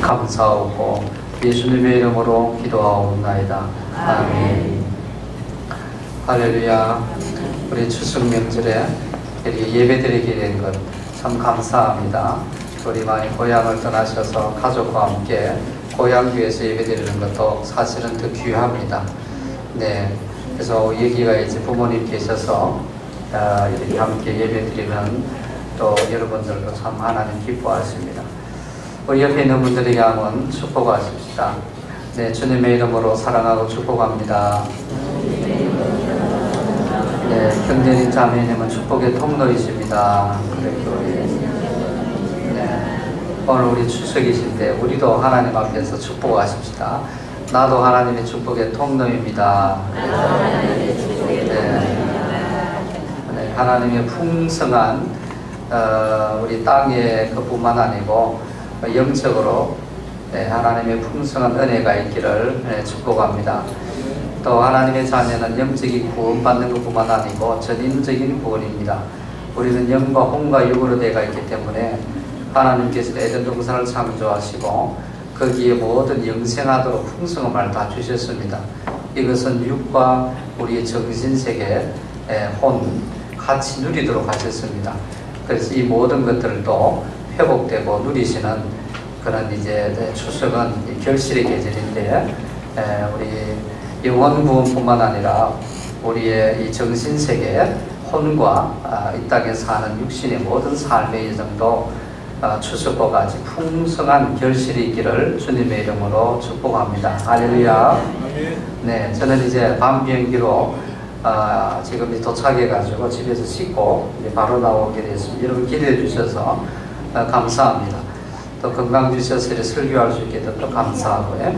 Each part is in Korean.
감사하고 예수님의 이름으로 기도하옵나이다. 아멘. 할렐루야. 우리 추석 명절에 이렇게 예배드리게 된 것 참 감사합니다. 우리 많이 고향을 떠나셔서 가족과 함께 고향교회에서 예배드리는 것도 사실은 더 귀합니다. 네, 그래서 여기가 이제 부모님 계셔서 이렇게 함께 예배드리는 또 여러분들도 참 하나님 기뻐하십니다. 우리 옆에 있는 분들에게 한번 축복하십시다. 네, 주님의 이름으로 사랑하고 축복합니다. 네, 경제님 자매님은 축복의 통로이십니다. 그리고 오늘 우리 추석이신데 우리도 하나님 앞에서 축복하십시다. 나도 하나님의 축복의 통로입니다. 네, 하나님의 풍성한 우리 땅에 그뿐만 아니고 영적으로 하나님의 풍성한 은혜가 있기를 축복합니다. 또 하나님의 자녀는 영적인 구원받는 것뿐만 아니고 전인적인 구원입니다. 우리는 영과 혼과 육으로 되어 있기 때문에 하나님께서 에덴 동산을 창조하시고 거기에 모든 영생하도록 풍성함을 다 주셨습니다. 이것은 육과 우리의 정신세계, 혼 같이 누리도록 하셨습니다. 그래서 이 모든 것들도 회복되고 누리시는 그런 이제 추석은 결실의 계절인데 우리 영혼 구원뿐만 아니라 우리의 이 정신세계, 혼과 이 땅에 사는 육신의 모든 삶의 여정도 추석과 같이 풍성한 결실이 있기를 주님의 이름으로 축복합니다. 할렐루야. 네, 저는 이제 밤 비행기로 지금 도착해가지고 집에서 씻고 이제 바로 나오게 됐습니다. 여러분 기대해 주셔서 감사합니다. 또 건강 주셔서 설교할 수 있게 또 감사하고요.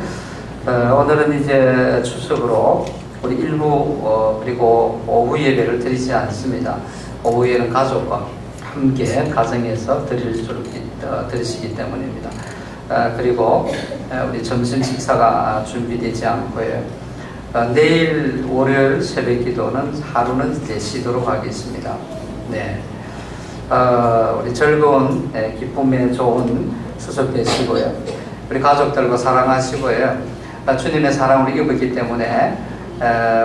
오늘은 이제 추석으로 우리 일부 그리고 오후 예배를 드리지 않습니다. 오후 예배는 가족과 함께 가정에서 드리시기 때문입니다. 그리고 우리 점심 식사가 준비되지 않고요. 내일 월요일 새벽 기도는 하루는 이제 쉬도록 하겠습니다. 네. 우리 즐거운 기쁨에 좋은 추석 되시고요. 우리 가족들과 사랑하시고요. 주님의 사랑을 입었기 때문에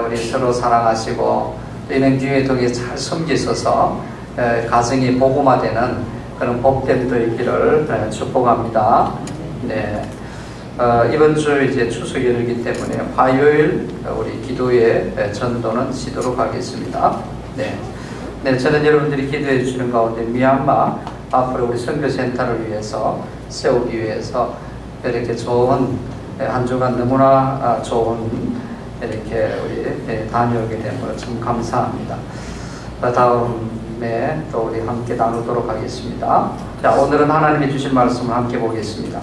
우리 서로 사랑하시고 이런 교회 덕에 잘 섬기셔서 가정이 복음화되는 그런 복됨도 있기를 축복합니다. 네. 이번 주 이제 추석 연휴이기 때문에 화요일 우리 기도의 전도는 쉬도록 하겠습니다. 네. 네, 저는 여러분들이 기도해 주시는 가운데 미얀마 앞으로 우리 선교센터를 위해서 세우기 위해서 이렇게 좋은 한 주간 너무나 좋은 이렇게 우리 다녀오게 된 걸 참 감사합니다. 다음에 또 우리 함께 나누도록 하겠습니다. 자, 오늘은 하나님이 주신 말씀을 함께 보겠습니다.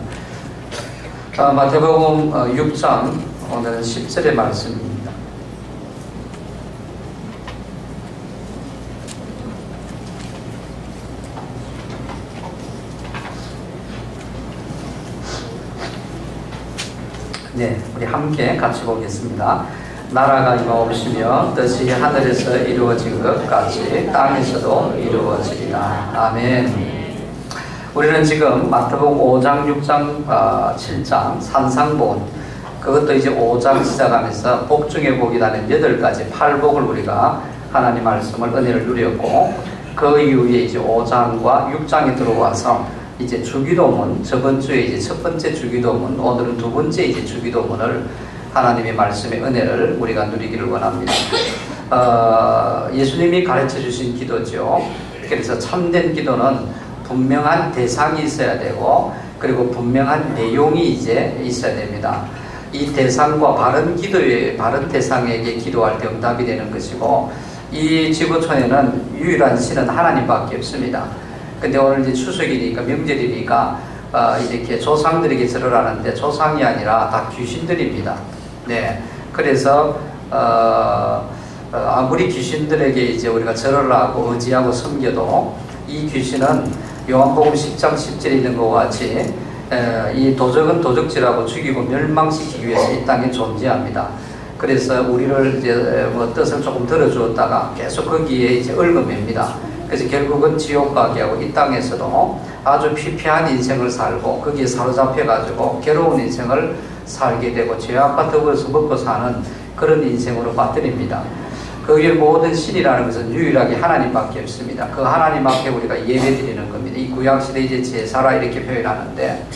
마태복음 6장 오늘은 10절의 말씀입니다. 네, 우리 함께 같이 보겠습니다. 나라가 임하옵시며 뜻이 하늘에서 이루어진 것 같이 땅에서도 이루어지리라. 아멘. 우리는 지금 마태복음 5장, 6장, 7장 산상본 그것도 이제 5장 시작하면서 복 중에 복이라는 8가지 8복을 우리가 하나님 말씀을 은혜를 누렸고 그 이후에 이제 5장과 6장에 들어와서 이제 주기도문, 저번 주에 이제 첫 번째 주기도문, 오늘은 두 번째 이제 주기도문을 하나님의 말씀의 은혜를 우리가 누리기를 원합니다. 예수님이 가르쳐 주신 기도죠. 그래서 참된 기도는 분명한 대상이 있어야 되고, 그리고 분명한 내용이 이제 있어야 됩니다. 이 대상과 바른 기도에, 바른 대상에게 기도할 때 응답이 되는 것이고, 이 지구촌에는 유일한 신은 하나님밖에 없습니다. 근데 오늘 이제 추석이니까 명절이니까 이렇게 조상들에게 절을 하는데 조상이 아니라 다 귀신들입니다. 네, 그래서 아무리 귀신들에게 이제 우리가 절을 하고 의지하고 섬겨도 이 귀신은 요한복음 10장 10절에 있는 것과 같이 이 도적은 도적질하고 죽이고 멸망시키기 위해서 이 땅에 존재합니다. 그래서 우리를 이제 뜻을 조금 들어주었다가 계속 거기에 이제 얽어맵니다. 그래서 결국은 지옥 가게 하고 이 땅에서도 아주 피폐한 인생을 살고 거기에 사로잡혀 가지고 괴로운 인생을 살게 되고 죄악과 더불어서 먹고 사는 그런 인생으로 빠뜨립니다. 거기에 모든 신이라는 것은 유일하게 하나님밖에 없습니다. 그 하나님 앞에 우리가 예배드리는 겁니다. 이 구약시대 이제 제사라 이렇게 표현하는데,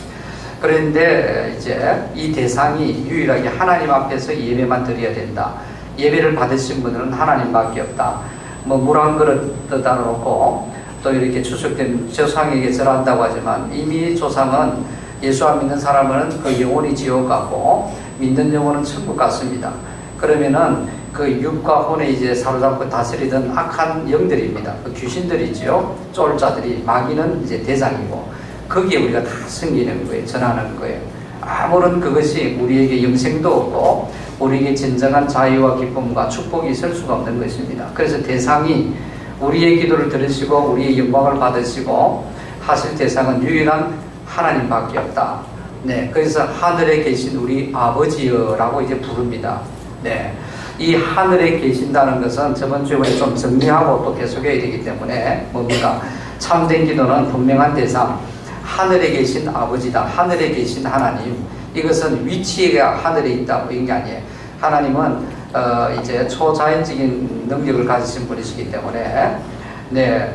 그런데 이제 이 대상이 유일하게 하나님 앞에서 예배만 드려야 된다. 예배를 받으신 분들은 하나님밖에 없다. 뭐 물 한 그릇 떠다 놓고 또 이렇게 추석된 조상에게 절한다고 하지만 이미 조상은 예수 안 믿는 사람은 그 영혼이 지옥 가고 믿는 영혼은 천국 갔습니다. 그러면은 그 육과 혼에 이제 사로잡고 다스리던 악한 영들입니다. 그 귀신들이지요. 쫄자들이, 마귀는 이제 대장이고 거기에 우리가 다 섬기는 거예요. 전하는 거예요. 아무런 그것이 우리에게 영생도 없고 우리에게 진정한 자유와 기쁨과 축복이 있을 수가 없는 것입니다. 그래서 대상이 우리의 기도를 들으시고 우리의 영광을 받으시고 하실 대상은 유일한 하나님밖에 없다. 네, 그래서 하늘에 계신 우리 아버지여라고 이제 부릅니다. 네, 이 하늘에 계신다는 것은 저번 주에 좀 정리하고 또 계속해야 되기 때문에 뭡니까? 참된 기도는 분명한 대상, 하늘에 계신 아버지다. 하늘에 계신 하나님. 이것은 위치가 하늘에 있다. 이런 게 아니에요. 하나님은 이제 초자연적인 능력을 가지신 분이시기 때문에 네,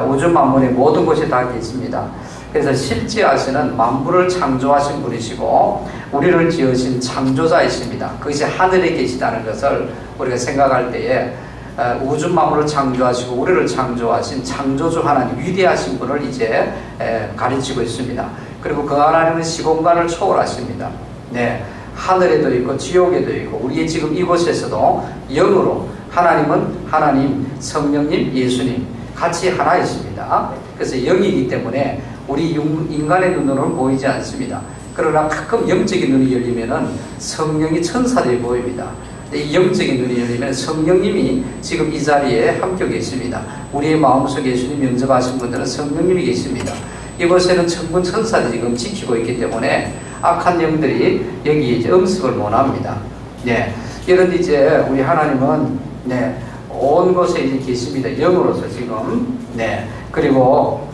우주 만물의 모든 곳에 다 계십니다. 그래서 실제하시는 만물을 창조하신 분이시고 우리를 지으신 창조자이십니다. 그것이 하늘에 계시다는 것을 우리가 생각할 때에 우주 만물을 창조하시고 우리를 창조하신 창조주 하나님, 위대하신 분을 이제 가르치고 있습니다. 그리고 그 하나님은 시공간을 초월하십니다. 네, 하늘에도 있고 지옥에도 있고 우리의 지금 이곳에서도 영으로 하나님은 하나님, 성령님, 예수님 같이 하나이십니다. 그래서 영이기 때문에 우리 인간의 눈으로는 보이지 않습니다. 그러나 가끔 영적인 눈이 열리면은 성령이 천사들이 보입니다. 이 영적인 눈이 열리면 성령님이 지금 이 자리에 함께 계십니다. 우리의 마음속에 예수님 영접하신 분들은 성령님이 계십니다. 이곳에는 천군 천사들이 지금 지키고 있기 때문에 악한 영들이 여기 이제 음습을 못합니다. 네, 이런 이제 우리 하나님은 네, 온 곳에 이제 계십니다. 영으로서 지금. 네, 그리고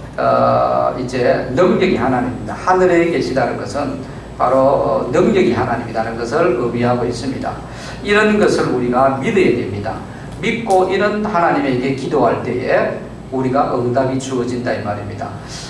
이제 능력이 하나님입니다. 하늘에 계시다는 것은 바로 능력이 하나님이라는 것을 의미하고 있습니다. 이런 것을 우리가 믿어야 됩니다. 믿고 이런 하나님에게 기도할 때에 우리가 응답이 주어진다 이 말입니다.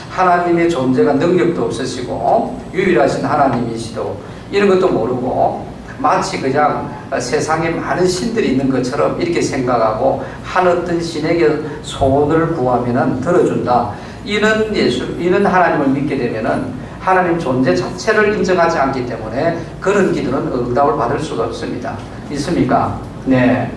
하나님의 존재가 능력도 없으시고 유일하신 하나님이시도 이런 것도 모르고 마치 그냥 세상에 많은 신들이 있는 것처럼 이렇게 생각하고 한 어떤 신에게 소원을 구하면은 들어준다. 이런 하나님을 믿게 되면은 하나님 존재 자체를 인정하지 않기 때문에 그런 기도는 응답을 받을 수가 없습니다. 있습니까? 네.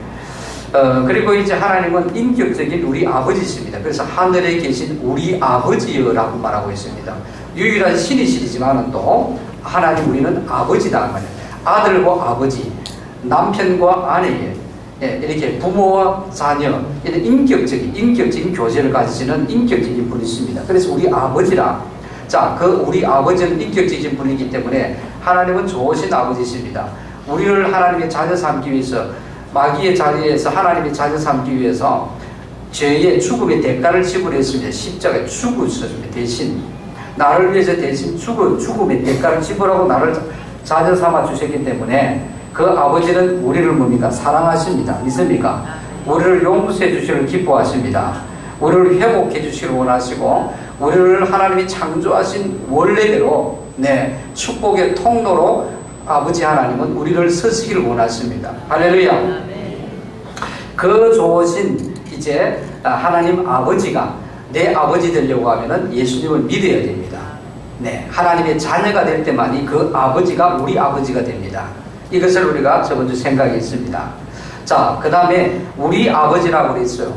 그리고 이제 하나님은 인격적인 우리 아버지십니다. 그래서 하늘에 계신 우리 아버지여라고 말하고 있습니다. 유일한 신이시지만은 또 하나님 우리는 아버지다 말이에요. 아들과 아버지, 남편과 아내의 이렇게 부모와 자녀 이런 인격적인 교제를 가지시는 인격적인 분이십니다. 그래서 우리 아버지라. 자, 그 우리 아버지는 인격적인 분이기 때문에 하나님은 좋으신 아버지십니다. 우리를 하나님의 자녀 삼기 위해서 마귀의 자리에서 하나님의 자녀 삼기 위해서 죄의 죽음의 대가를 지불했습니다. 십자가에 죽으셨습니다. 대신 나를 위해서 대신 죽음의 대가를 지불하고 나를 자녀 삼아 주셨기 때문에 그 아버지는 우리를 뭡니까? 사랑하십니다. 믿습니까? 우리를 용서해 주시기를 기뻐하십니다. 우리를 회복해 주시기를 원하시고 우리를 하나님이 창조하신 원래대로 네, 축복의 통로로 아버지 하나님은 우리를 서시기를 원하십니다. 할렐루야. 그 좋으신 이제 하나님 아버지가 내 아버지 되려고 하면은 예수님을 믿어야 됩니다. 네, 하나님의 자녀가 될 때만이 그 아버지가 우리 아버지가 됩니다. 이것을 우리가 저번주 생각했습니다. 자, 그 다음에 우리 아버지라고 그랬어요.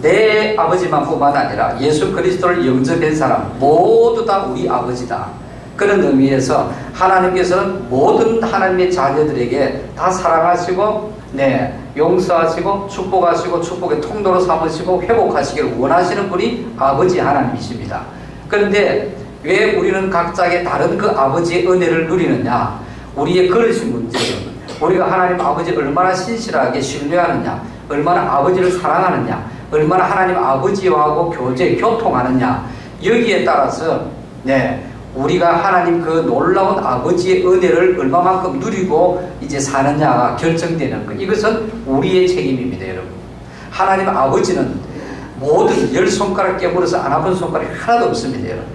내 아버지만 뿐만 아니라 예수 그리스도를 영접한 사람 모두 다 우리 아버지다. 그런 의미에서 하나님께서는 모든 하나님의 자녀들에게 다 사랑하시고 네, 용서하시고 축복하시고 축복의 통로로 삼으시고 회복하시기를 원하시는 분이 아버지 하나님이십니다. 그런데 왜 우리는 각자의 다른 그 아버지의 은혜를 누리느냐? 우리의 그릇이 문제예요. 우리가 하나님 아버지를 얼마나 신실하게 신뢰하느냐, 얼마나 아버지를 사랑하느냐, 얼마나 하나님 아버지하고 교통하느냐, 여기에 따라서 우리가 하나님 그 놀라운 아버지의 은혜를 얼마만큼 누리고 이제 사느냐가 결정되는 것. 이것은 우리의 책임입니다, 여러분. 하나님 아버지는 모든 10손가락 깨물어서 안 아픈 손가락이 하나도 없습니다, 여러분.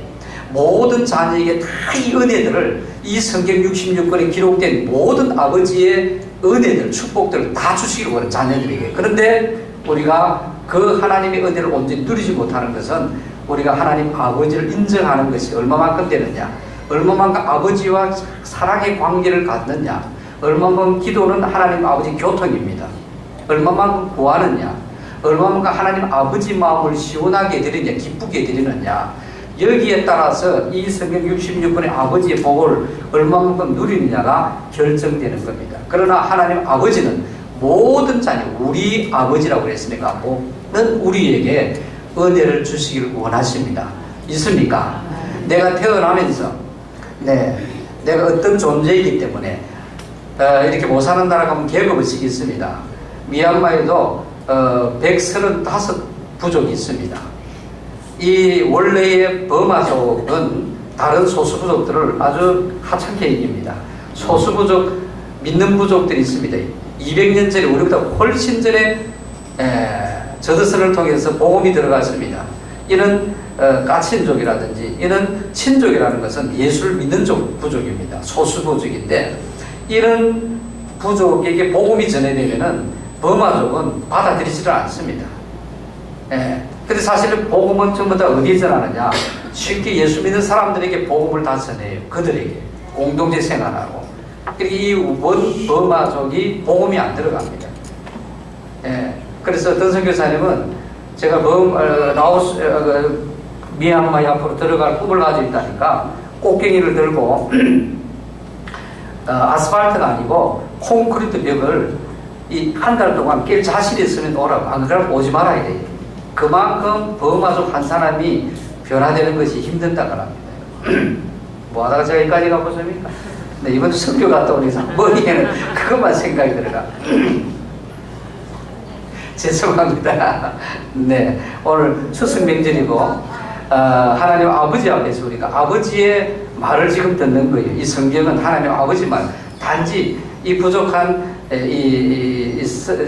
모든 자녀에게 다 이 은혜들을, 이 성경 66권에 기록된 모든 아버지의 은혜들, 축복들을 다 주시기로 원해요, 자녀들에게. 그런데 우리가 그 하나님의 은혜를 온전히 누리지 못하는 것은 우리가 하나님 아버지를 인정하는 것이 얼마만큼 되느냐, 얼마만큼 아버지와 사랑의 관계를 갖느냐, 얼마만큼 기도는 하나님 아버지 교통입니다. 얼마만큼 구하느냐, 얼마만큼 하나님 아버지 마음을 시원하게 드리느냐, 기쁘게 드리느냐, 여기에 따라서 이 성경 66권의 아버지의 복을 얼마만큼 누리느냐가 결정되는 겁니다. 그러나 하나님 아버지는 모든 자녀, 우리 아버지라고 그랬으니까 는 우리에게 은혜를 주시기를 원하십니다. 있습니까? 내가 태어나면서 내가 어떤 존재이기 때문에 이렇게 못 사는 나라 가면 계급의식이 있습니다. 미얀마에도 135 부족이 있습니다. 이 원래의 버마족은 다른 소수부족들을 아주 하찮게 이깁니다. 소수부족, 믿는 부족들이 있습니다. 200년 전에, 우리보다 훨씬 전에 저드선을 통해서 복음이 들어갔습니다. 이는 까친족이라든지 이는 친족이라는 것은 예수를 믿는 부족입니다. 소수부족인데, 이런 부족에게 복음이 전해되면은 버마족은 받아들이지를 않습니다. 근데 사실은 복음은 전부 다 어디에 전하느냐, 쉽게 예수 믿는 사람들에게 복음을 다 전해요. 그들에게 공동체 생활하고. 이 버마족이 복음이 안 들어갑니다. 그래서 던선 교사님은 제가 미얀마 앞으로 들어갈 꿈을 가지고 있다니까 꽃갱이를 들고 아스팔트가 아니고 콘크리트 벽을 한 달 동안 깰 자신이 있으면 오라고, 안 그러면 오지 말아야 돼요. 그만큼 버마족 한 사람이 변화되는 것이 힘든다고 합니다. 뭐 하다가 제가 여기까지 가보십니까? 이번에 선교 갔다 오는 이상 머리에는 그것만 생각이 들어가. 죄송합니다. 오늘 추석 명절이고 하나님 아버지 앞에서 우리가 아버지의 말을 지금 듣는 거예요. 이 성경은 하나님 아버지 말, 단지 이 부족한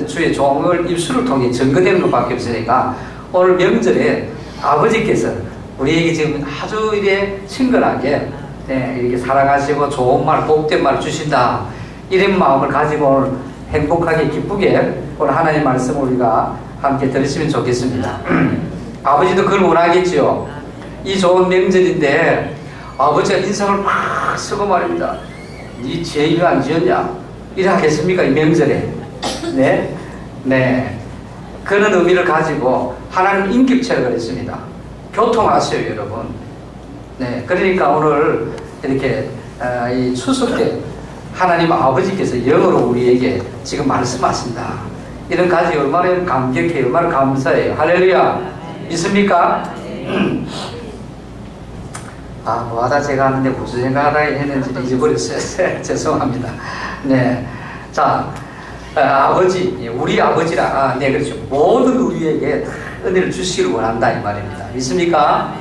주의 종을 입술을 통해 증거되는 것밖에 없으니까 오늘 명절에 아버지께서 우리에게 지금 아주 이래 친근하게 이렇게 사랑하시고 좋은 말, 복된 말 주신다, 이런 마음을 가지고 오늘 행복하게 기쁘게 오늘 하나님 말씀을 우리가 함께 들으시면 좋겠습니다. 아버지도 그걸 원하겠지요. 이 좋은 명절인데 아버지가 인상을 팍 쓰고 말입니다. 네 죄가 안 지었냐? 이래 하겠습니까? 이 명절에. 그런 의미를 가지고 하나님 인격체를 그랬습니다. 교통하세요, 여러분. 그러니까 오늘 이렇게 이 추석 때 하나님 아버지께서 영어로 우리에게 지금 말씀하신다. 이런 가지 얼마나 감격해요, 얼마나 감사해요. 할렐루야. 믿습니까? 뭐하다 제가 하는데 무슨 생각하다 했는지 잊어버렸어요. 죄송합니다. 자, 아버지, 우리 아버지라, 그렇죠. 모든 우리에게 은혜를 주시기를 원한다, 이 말입니다. 믿습니까?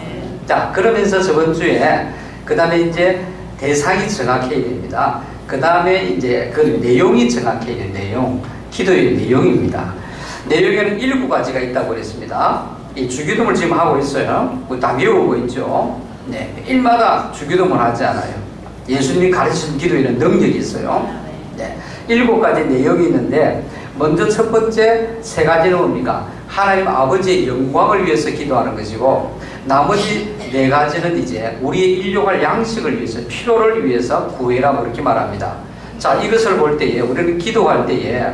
자, 그러면서 저번 주에, 그 다음에 이제 대상이 정확해야 됩니다. 그 다음에 이제 그 내용이 정확해야 돼요. 내용. 기도의 내용입니다. 내용에는 7가지가 있다고 그랬습니다. 이 주기도문을 지금 하고 있어요. 다 외우고 있죠. 일마다 주기도문을 하지 않아요. 예수님이 가르치신 기도에는 능력이 있어요. 7가지 내용이 있는데, 먼저 첫 번째 3가지는 뭡니까? 하나님 아버지의 영광을 위해서 기도하는 것이고, 나머지 4가지는 이제 우리의 일용할 양식을 위해서, 필요를 위해서 구해라고 그렇게 말합니다. 자, 이것을 볼 때에 우리는 기도할 때에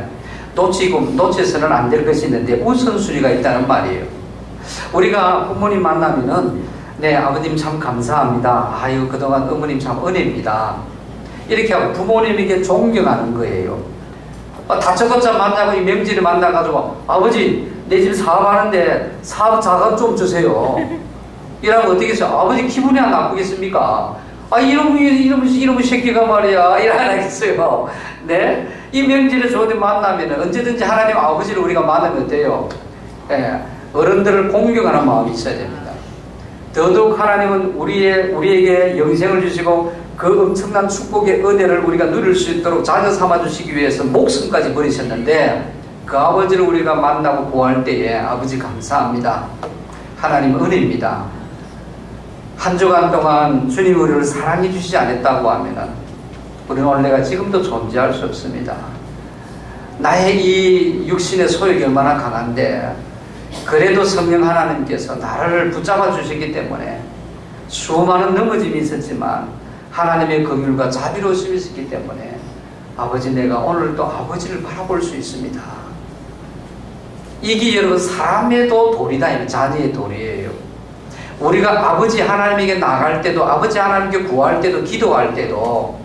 놓쳐서는 안 될 것이 있는데 우선순위가 있다는 말이에요. 우리가 부모님 만나면은 아버님 참 감사합니다. 아유, 그동안 어머님 참 은혜입니다. 이렇게 하고 부모님에게 존경하는 거예요. 다쳐봤자 만나고 이 명절에 만나가지고 아버지 내 집 사업하는데 사업 자금 좀 주세요. 이러면 어떻게 해서 아버지 기분이 안 나쁘겠습니까? 이놈의 새끼가 말이야. 이래 안 하겠어요. 이 명절에 좋은데 만나면 언제든지 하나님 아버지를 우리가 만나면 어때요? 어른들을 공경하는 마음이 있어야 됩니다. 더더욱 하나님은 우리에게 영생을 주시고 그 엄청난 축복의 은혜를 우리가 누릴 수 있도록 자녀 삼아주시기 위해서 목숨까지 버리셨는데 그 아버지를 우리가 만나고 보호할 때에 아버지 감사합니다. 하나님 은혜입니다. 한 주간 동안 주님 우리를 사랑해 주시지 않았다고 하면은 우리는 오늘 내가 지금도 존재할 수 없습니다. 나의 이 육신의 소욕이 얼마나 강한데 그래도 성령 하나님께서 나를 붙잡아 주시기 때문에 수많은 넘어짐이 있었지만 하나님의 긍휼과 자비로우심이 있었기 때문에 아버지 내가 오늘도 아버지를 바라볼 수 있습니다. 이게 여러분 사람의도 도리다. 자녀의 도리예요. 우리가 아버지 하나님에게 나갈 때도 아버지 하나님께 구할 때도 기도할 때도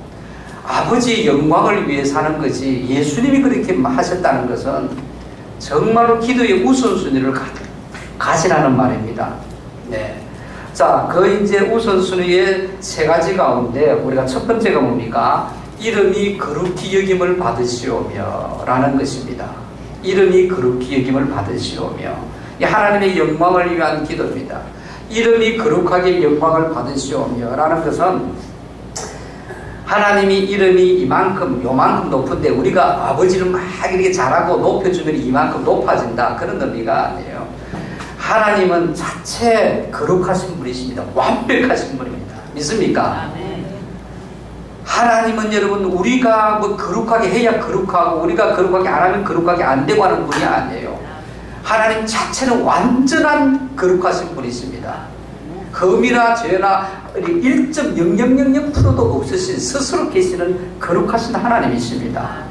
아버지의 영광을 위해 사는 것이 예수님이 그렇게 하셨다는 것은 정말로 기도의 우선순위를 가지라는 말입니다. 네. 자, 그 이제 우선순위의 세 가지 가운데 우리가 첫 번째가 뭡니까? 이름이 거룩히 여김을 받으시오며 라는 것입니다. 이름이 거룩히 여김을 받으시오며 이 하나님의 영광을 위한 기도입니다. 이름이 거룩하게 영광을 받으시오며 라는 것은 하나님이 이름이 이만큼 요만큼 높은데 우리가 아버지를 막 이렇게 잘하고 높여주면 이만큼 높아진다 그런 의미가 아니에요. 하나님은 자체 거룩하신 분이십니다. 완벽하신 분입니다. 믿습니까? 하나님은 여러분 우리가 뭐 거룩하게 해야 거룩하고 우리가 거룩하게 안 하면 거룩하게 안 되고 하는 분이 아니에요. 하나님 자체는 완전한 거룩하신 분이십니다. 흠이나 죄나 1.0000%도 없으신 스스로 계시는 거룩하신 하나님이십니다.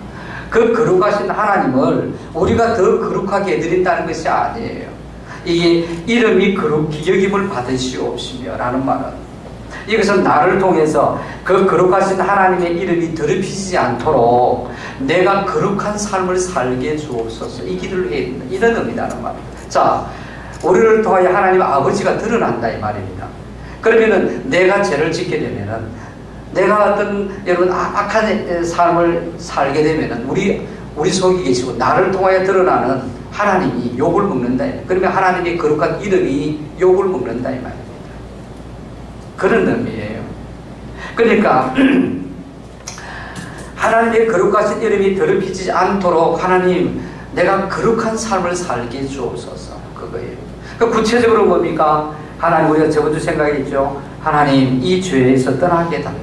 그 거룩하신 하나님을 우리가 더 거룩하게 해드린다는 것이 아니에요. 이게 이름이 거룩히 여김을 받으시옵시며 라는 말은 이것은 나를 통해서 그 거룩하신 하나님의 이름이 더럽히지 않도록 내가 거룩한 삶을 살게 주옵소서 이 기도를 해야 된다. 이런 의미라는 말입니다. 자, 우리를 통하여 하나님 아버지가 드러난다 이 말입니다. 그러면은 내가 죄를 짓게 되면은 내가 어떤 여러분 악한 삶을 살게 되면은 우리 속에 계시고 나를 통하여 드러나는 하나님이 욕을 먹는다. 그러면 하나님의 거룩한 이름이 욕을 먹는다 이 말입니다. 그런 의미예요. 그러니까 하나님의 거룩하신 이름이 더럽히지 않도록 하나님 내가 거룩한 삶을 살게 주옵소서 그거예요. 그 구체적으로 뭡니까? 하나님 우리가 저번주 생각했죠. 하나님 이 죄에서 떠나게 해달라.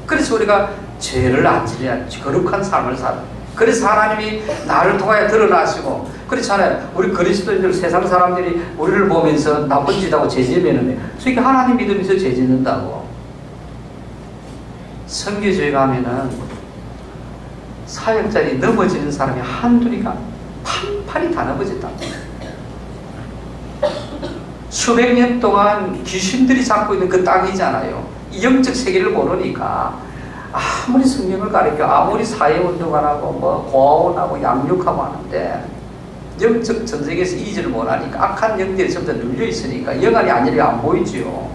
그래서 우리가 죄를 안 지려야 거룩한 삶을 살아. 그래서 하나님이 나를 통하여 드러나시고 그렇잖아요. 우리 그리스도인들 세상 사람들이 우리를 보면서 나쁜 짓하고 죄 지으면 저게 하나님 믿으면서 죄 짓는다고. 선교지에 가면은 사역자리 넘어지는 사람이 한둘이가 판판이 다 넘어졌다. 수백 년 동안 귀신들이 잡고 있는 그 땅이잖아요. 이 영적 세계를 모르니까 아무리 성경을 가르쳐 아무리 사회운동을 하고 뭐 고아원하고 양육하고 하는데 영적 전쟁에서 이지를 못하니까 악한 영들이 전부 다 눌려있으니까 영안이 아니라 안 보이지요.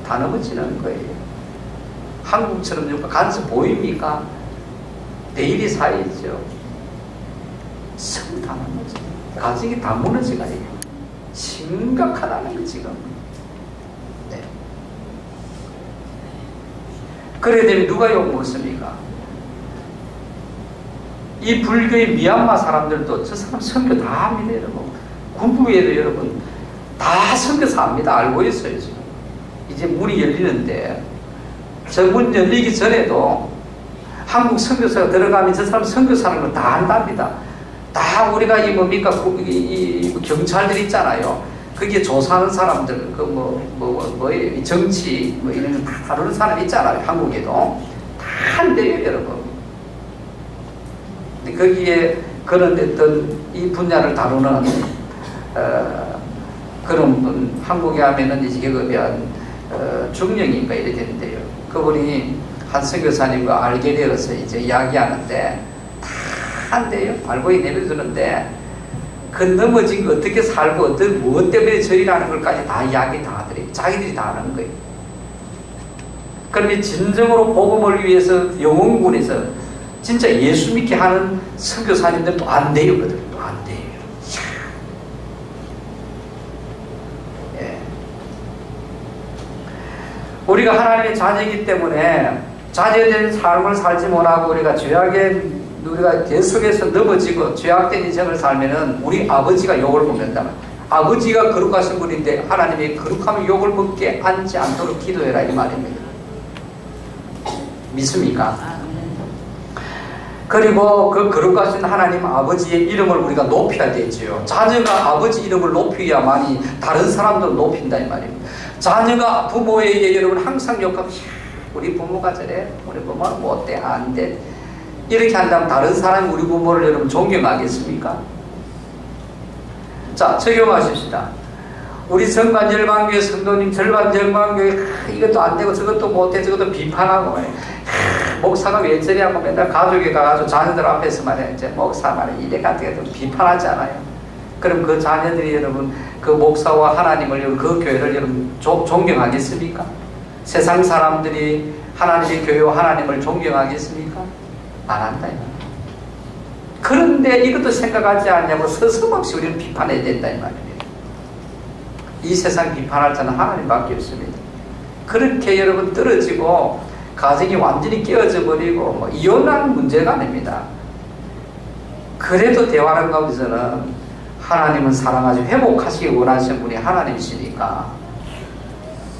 다 넘어지는 거예요. 한국처럼 간섭 보입니까? 내일이 사이죠. 다 무너져. 가정이 다 무너져가요. 심각하다는 거 지금. 네. 그래야 되면 누가 욕먹습니까? 이 불교의 미얀마 사람들도 저 사람 선교 다 합니다 여러분. 군부에도 여러분 다 선교사 합니다. 알고 있어요 지금. 이제 문이 열리는데 저 문 열리기 전에도 한국 선교사가 들어가면 저 사람 선교사라는 걸 다 안답니다. 다 우리가 이 뭡니까 이 경찰들 있잖아요. 그게 조사하는 사람들 그 정치 뭐 이런 거 다 다루는 사람 있잖아요. 한국에도 다 한대요 여러분. 근데 거기에 그런 어떤 이 분야를 다루는 그런 분 한국에 하면은 이제 계급이한 중령인가 이래 되는데요. 그분이 한 선교사님과 알게 되어서 이제 이야기하는데 다 한대요. 알고 내려주는데 그 넘어진 거 어떻게 살고 어떤 무엇 때문에 저리라는 걸까지 다 이야기 다 하더래요. 자기들이 다 하는 거예요. 그런데 진정으로 복음을 위해서 영혼군에서 진짜 예수 믿게 하는 선교사님들도 안 돼요. 그들도 안 돼요. 우리가 하나님의 자녀이기 때문에 자녀된 삶을 살지 못하고 우리가 죄악에 우리가 계속해서 넘어지고 죄악된 인생을 살면은 우리 아버지가 욕을 먹는다. 아버지가 거룩하신 분인데 하나님의 거룩함의 욕을 먹게 앉지 않도록 기도해라 이 말입니다. 믿습니까? 그리고 그 거룩하신 하나님 아버지의 이름을 우리가 높여야 되지요. 자녀가 아버지 이름을 높여야만이 다른 사람도 높인다 이 말입니다. 자녀가 부모에게 여러분 항상 욕하고 우리 부모가 저래, 우리 부모는 뭐 어때, 안 돼, 이렇게 한다면 다른 사람이 우리 부모를 여러분 존경하겠습니까? 자, 적용하십시다. 우리 정관 열방교회 성도님 절반 열방교회 이것도 안 되고 저것도 못해 저것도 비판하고 목사가 왜 저리 하고 맨날 가족에 가가지고 자녀들 앞에서만 해. 이제 목사 말에 이래 같은 게 비판하잖아요. 그럼 그 자녀들이 여러분 그 목사와 하나님을 여러분 그 교회를 여러분 존경하겠습니까? 세상 사람들이 하나님의 교회와 하나님을 존경하겠습니까? 안 한다. 그런데 이것도 생각하지 않냐고 서슴없이 우리는 비판해야 된다 이 말입니다. 이 세상 비판할 자는 하나님밖에 없습니다. 그렇게 여러분 떨어지고 가정이 완전히 깨어져 버리고 뭐 이혼하는 문제가 아닙니다. 그래도 대화하는 가운데서는 하나님은 사랑하시고 회복하시기 원하시는 분이 하나님이시니까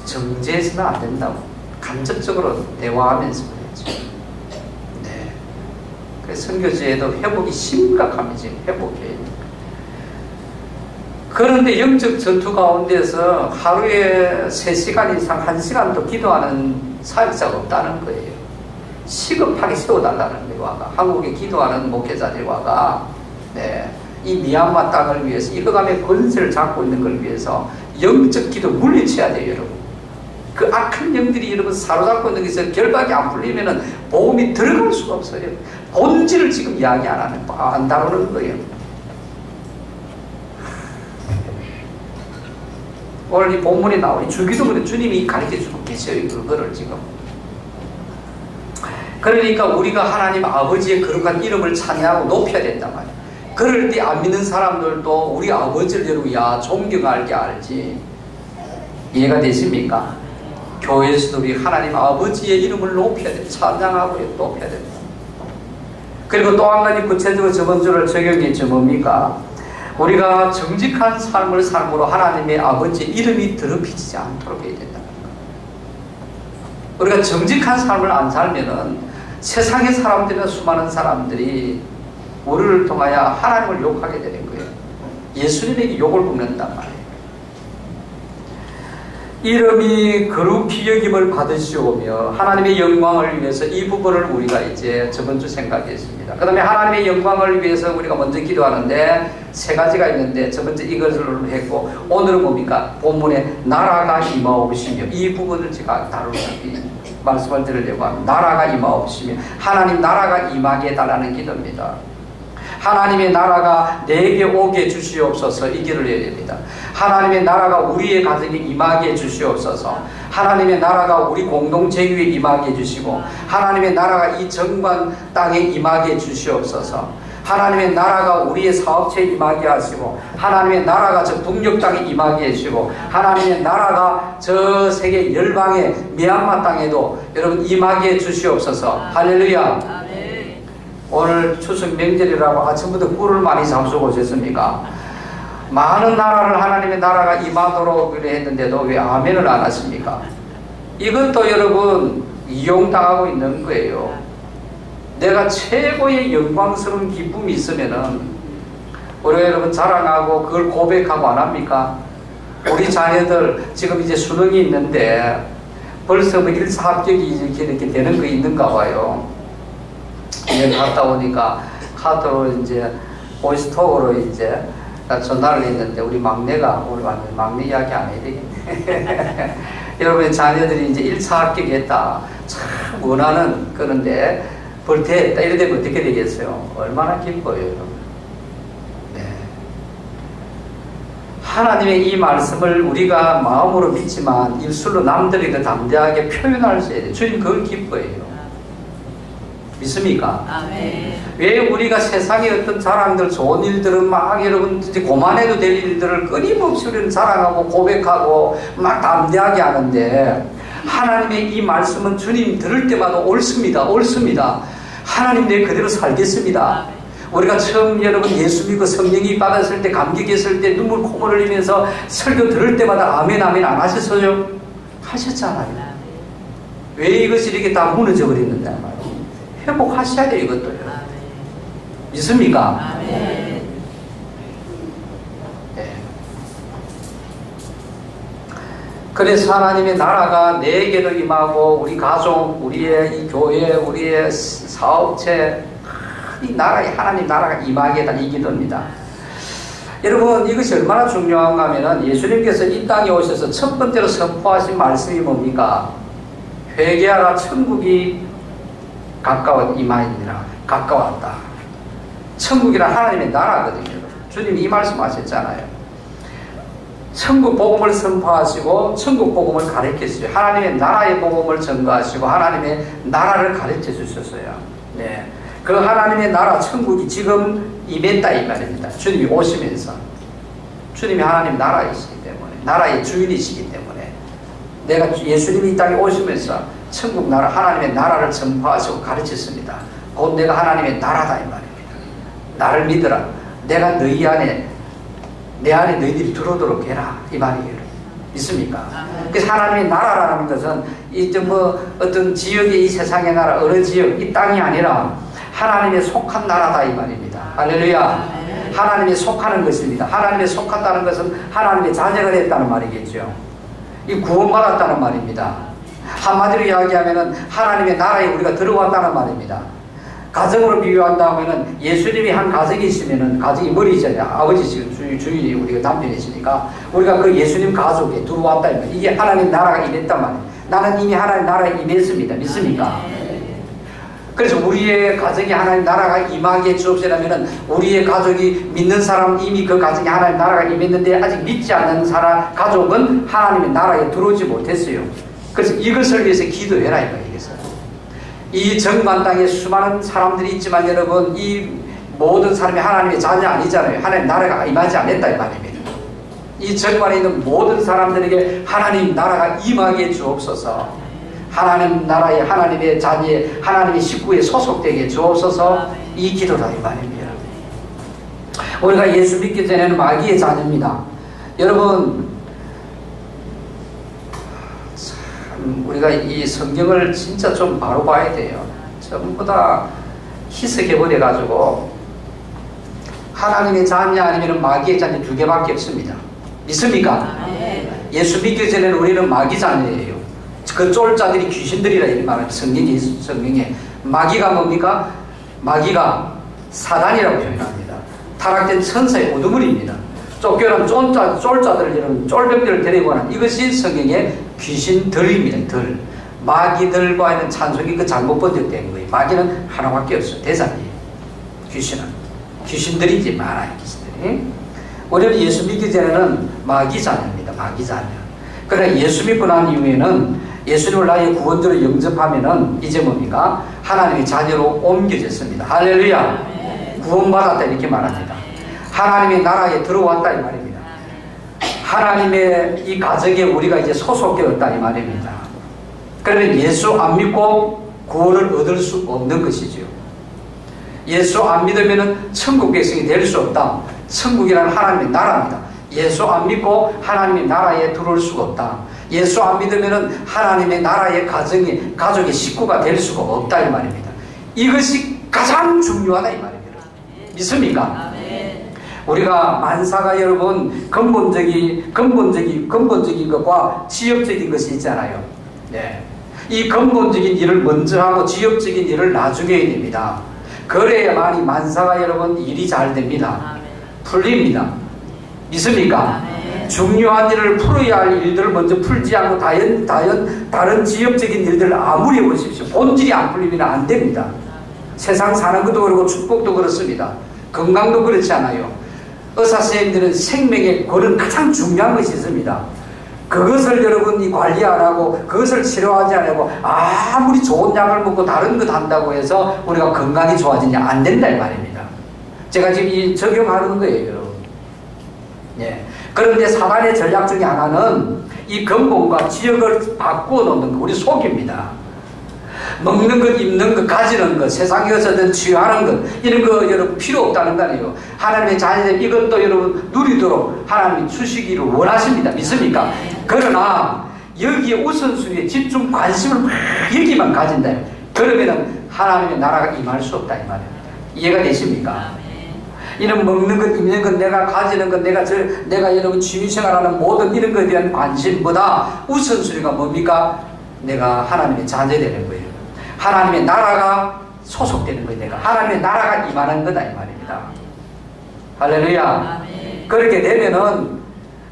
정죄해서는 안 된다고 간접적으로 대화하면서 그랬죠. 네. 그래서 선교지에도 회복이 심각합니다. 지금 회복해야 돼요. 그런데 영적 전투 가운데서 하루에 3시간 이상 1시간도 기도하는 사역자가 없다는 거예요. 시급하게 세워달라는 거예요. 와가. 한국에 기도하는 목회자들이 와가 네. 이 미얀마 땅을 위해서 이 흑암의 권세를 잡고 있는 걸 위해서 영적 기도 물리쳐야 돼요. 여러분. 그 악한 영들이 여러분 사로잡고 있는 것에서 결박이 안 풀리면은 복음이 들어갈 수가 없어요. 본질을 지금 이야기 안 다루는 거예요. 오늘 이 본문에 나오니 주기도문에 주님이 가르쳐주고 계셔요. 그거를 지금. 그러니까 우리가 하나님 아버지의 거룩한 이름을 찬양하고 높여야 된단 말이에요. 그럴 때 안 믿는 사람들도 우리 아버지를 여러분 존경할게 알지. 이해가 되십니까? 교회에서도 우리 하나님 아버지의 이름을 높여야 돼. 찬양하고 높여야 된다. 그리고 또 한 가지 구체적으로 저번 주를 적용했죠. 뭡니까? 우리가 정직한 삶을 삶으로 하나님의 아버지의 이름이 더럽히지 않도록 해야 된다. 우리가 정직한 삶을 안 살면은 세상의 사람들이나 수많은 사람들이 우리를 통하여 하나님을 욕하게 되는 거예요. 예수님에게 욕을 먹는단 말이에요. 이름이 거룩히 여김을 받으시오며 하나님의 영광을 위해서 이 부분을 우리가 이제 저번 주 생각했습니다. 그 다음에 하나님의 영광을 위해서 우리가 먼저 기도하는데 3가지가 있는데 저번 주 이것을 했고 오늘은 뭡니까? 본문에 나라가 임하옵시며 이 부분을 제가 말씀을 드리려고 합니다. 나라가 임하옵시며 하나님 나라가 임하게 해달라는 기도입니다. 하나님의 나라가 내게 오게 주시옵소서 이 기도를 해야 됩니다. 하나님의 나라가 우리의 가정에 임하게 해주시옵소서. 하나님의 나라가 우리 공동체 위에 임하게 해주시고 하나님의 나라가 이 정관 땅에 임하게 해주시옵소서. 하나님의 나라가 우리의 사업체에 임하게 하시고 하나님의 나라가 저 북녘 땅에 임하게 해주시고 하나님의 나라가 저 세계 열방의 미얀마 땅에도 여러분 임하게 해주시옵소서. 할렐루야. 오늘 추석 명절이라고 아침부터 꿀을 많이 잡수고 오셨습니까? 많은 나라를 하나님의 나라가 임하도록 했는데도 왜 아멘을 안 하십니까? 이것도 여러분 이용당하고 있는 거예요. 내가 최고의 영광스러운 기쁨이 있으면은 우리가 여러분 자랑하고 그걸 고백하고 안 합니까? 우리 자녀들 지금 이제 수능이 있는데 벌써 뭐 1차 합격이 이렇게 되는 거 있는가 봐요. 여기 갔다 오니까 카드로 이제 보이스톡으로 이제 전화를 했는데 우리 막내가 오늘 완전 막내 이야기 안 해야 되겠네. 여러분의 자녀들이 이제 1차 합격했다. 참 원하는 그런데 벌떼했다. 이래 되면 어떻게 되겠어요? 얼마나 기뻐요, 여러분. 네. 하나님의 이 말씀을 우리가 마음으로 믿지만 입술로 남들에게 담대하게 표현할 수 있어야 돼요. 주님 그걸 기뻐해요. 믿습니까? 아멘. 왜 우리가 세상의 어떤 자랑들, 좋은 일들은 막 여러분 이제 고만해도 될 일들을 끊임없이 우리는 자랑하고 고백하고 막 담대하게 하는데 하나님의 이 말씀은 주님 들을 때마다 옳습니다. 옳습니다. 하나님 내 그대로 살겠습니다. 우리가 처음 여러분 예수 믿고 성령이 받았을 때 감격했을 때 눈물 콧물 흘리면서 설교 들을 때마다 아멘 아멘 안 하셨어요? 하셨잖아요. 왜 이것이 이렇게 다 무너져 버리는데 말이에요. 회복하셔야 돼요. 이것도요. 믿습니까? 네. 그래서 하나님의 나라가 내게도 임하고 우리 가족, 우리의 이 교회, 우리의 사업체, 이 나라에 하나님 나라가 임하게 이 기도입니다. 여러분 이것이 얼마나 중요한가 하면은 예수님께서 이 땅에 오셔서 첫 번째로 선포하신 말씀이 뭡니까? 회개하라 천국이 임하니라. 가까웠다. 천국이란 하나님의 나라거든요. 주님이 이 말씀하셨잖아요. 천국 복음을 선포하시고 천국 복음을 가르치시죠. 하나님의 나라의 복음을 전가하시고 하나님의 나라를 가르쳐 주셨어요. 네. 그 하나님의 나라 천국이 지금 임했다 이 말입니다. 주님이 오시면서 주님이 하나님 나라이시기 때문에 나라의 주인이시기 때문에 내가 예수님이 이 땅에 오시면서 천국 나라 하나님의 나라를 전파하시고 가르쳤습니다. 곧 내가 하나님의 나라다 이 말입니다. 나를 믿으라. 내가 너희 안에 내 안에 너희들이 들어오도록 해라 이 말이에요. 믿습니까? 그래서 하나님의 나라라는 것은 이제 뭐 어떤 지역의 이 세상의 나라 어느 지역 이 땅이 아니라 하나님의 속한 나라다 이 말입니다. 할렐루야. 하나님의 속하는 것입니다. 하나님의 속한다는 것은 하나님의 자녀가 됐다는 말이겠죠. 이 구원받았다는 말입니다. 한마디로 이야기하면은 하나님의 나라에 우리가 들어왔다는 말입니다. 가정으로 비유한다 하면은 예수님이 한 가정이시면은 가정이 머리잖아요. 아버지시고 주인이 우리가 남편이시니까 우리가 그 예수님 가족에 들어왔다 이 말이에요. 이게 하나님 나라가 임했단 말이에요. 나는 이미 하나님 나라에 임했습니다. 믿습니까? 그래서 우리의 가정이 하나님 나라가 임하게 주옵시라면은 우리의 가족이 믿는 사람은 이미 그 가정에 하나님 나라가 임했는데 아직 믿지 않는 사람 가족은 하나님의 나라에 들어오지 못했어요. 그래서 이것을 위해서 기도해라 이거겠어요. 이 정관 땅에 수많은 사람들이 있지만 여러분 이 모든 사람이 하나님의 자녀 아니잖아요. 하나님 나라가 임하지 않았다 이 말입니다. 이 정관에 있는 모든 사람들에게 하나님 나라가 임하게 주옵소서. 하나님 나라에 하나님의 자녀에 하나님의 식구에 소속되게 주옵소서. 이 기도다 이 말입니다. 우리가 예수 믿기 전에는 마귀의 자녀입니다. 여러분 참 우리가 이 성경을 진짜 좀 바로 봐야 돼요. 전부 다 희석해버려 가지고 하나님의 자녀 아니면 마귀의 자녀 두 개밖에 없습니다. 믿습니까? 예수 믿기 전에는 우리는 마귀 자녀예요. 그 쫄자들이 귀신들이라 이렇게 말합니다. 성경에 마귀가 뭡니까? 마귀가 사단이라고 표현합니다. 타락된 천사의 오두물입니다. 쫓겨난 쫄자들 이런 쫄병들을 데리고 가는 이것이 성경의 귀신들입니다. 들 마귀들과는 찬송이 그 잘못 번역된 거예요. 마귀는 하나밖에 없어요. 대상이에요. 귀신은 귀신들이지 많아요. 귀신들이. 우리는 예수 믿기 전에는 마귀 자녀입니다. 마귀 자녀. 그러나 예수 믿고 난 이후에는 예수님을 나의 구원자로 영접하면은 이제 뭡니까? 하나님의 자녀로 옮겨졌습니다. 할렐루야. 구원받았다 이렇게 말합니다. 하나님의 나라에 들어왔다 이 말입니다. 하나님의 이 가정에 우리가 이제 소속되었다 이 말입니다. 그러면 예수 안 믿고 구원을 얻을 수 없는 것이지요. 예수 안 믿으면은 천국 백성이 될 수 없다. 천국이라는 하나님의 나라입니다. 예수 안 믿고 하나님의 나라에 들어올 수가 없다. 예수 안 믿으면은 하나님의 나라의 가족의 식구가 될 수가 없다 이 말입니다. 이것이 가장 중요하다 이 말입니다. 믿습니까? 우리가 만사가 여러분 근본적인 것과 지역적인 것이 있잖아요. 네. 이 근본적인 일을 먼저 하고 지역적인 일을 나중에 해야 됩니다. 그래야만이 만사가 여러분 일이 잘 됩니다. 풀립니다. 믿습니까? 중요한 일을 풀어야 할 일들을 먼저 풀지 않고 다른 지역적인 일들을 아무리 해보십시오. 본질이 안 풀리면 안 됩니다. 세상 사는 것도 그렇고 축복도 그렇습니다. 건강도 그렇지 않아요. 의사선생님들은 생명에 그런 가장 중요한 것이 있습니다. 그것을 여러분이 관리 안 하고 그것을 치료하지 않고 아무리 좋은 약을 먹고 다른 것 한다고 해서 우리가 건강이 좋아지냐 안 된다 이 말입니다. 제가 지금 이 적용하는 거예요 여러분. 예. 그런데 사단의 전략 중에 하나는 이 근본과 지역을 바꾸어 놓는 거 우리 속입니다. 먹는 것, 입는 것, 가지는 것, 세상에서든 치유하는 것 이런 거 여러분 필요 없다는 거 아니에요. 하나님의 자녀들 이것도 여러분 누리도록 하나님이 주시기를 원하십니다. 믿습니까? 그러나 여기에 우선순위에 집중 관심을 막 여기만 가진다. 그러면은 하나님의 나라가 임할 수 없다 이 말입니다. 이해가 되십니까? 이런 먹는 것, 입는 것, 내가 가지는 것, 내가 여러분 취미생활하는 모든 이런 것에 대한 관심보다 우선순위가 뭡니까? 내가 하나님의 자녀 되는 거예요. 하나님의 나라가 소속되는 거예요. 내가 하나님의 나라가 임하는 거다 이 말입니다. 할렐루야. 그렇게 되면은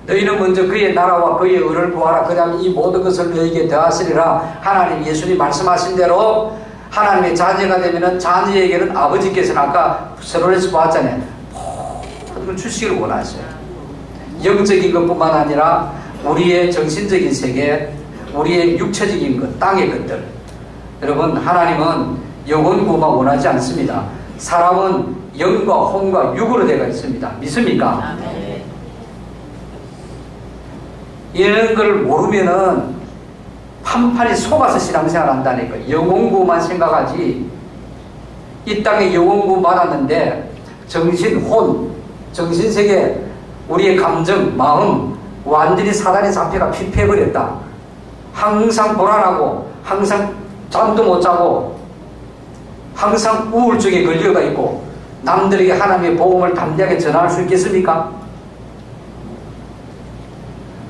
너희는 먼저 그의 나라와 그의 의를 구하라. 그 다음에 이 모든 것을 너희에게 더하시리라. 하나님 예수님 말씀하신 대로 하나님의 자녀가 되면은 자녀에게는 아버지께서는 아까 서론에서 보았잖아요. 모든 걸 주시기를 원하셔요. 영적인 것뿐만 아니라 우리의 정신적인 세계, 우리의 육체적인 것, 땅의 것들. 여러분 하나님은 영혼구만 원하지 않습니다. 사람은 영과 혼과 육으로 되어 있습니다. 믿습니까? 이런 걸 모르면은 판판이 속아서 신앙생활 한다니까. 영혼구만 생각하지. 이 땅에 영혼구 받았는데 정신, 혼, 정신세계, 우리의 감정, 마음 완전히 사단의 잡혀가 피폐해버렸다. 항상 불안하고 항상 잠도 못 자고 항상 우울증에 걸려가 있고 남들에게 하나님의 복음을 담대하게 전할 수 있겠습니까?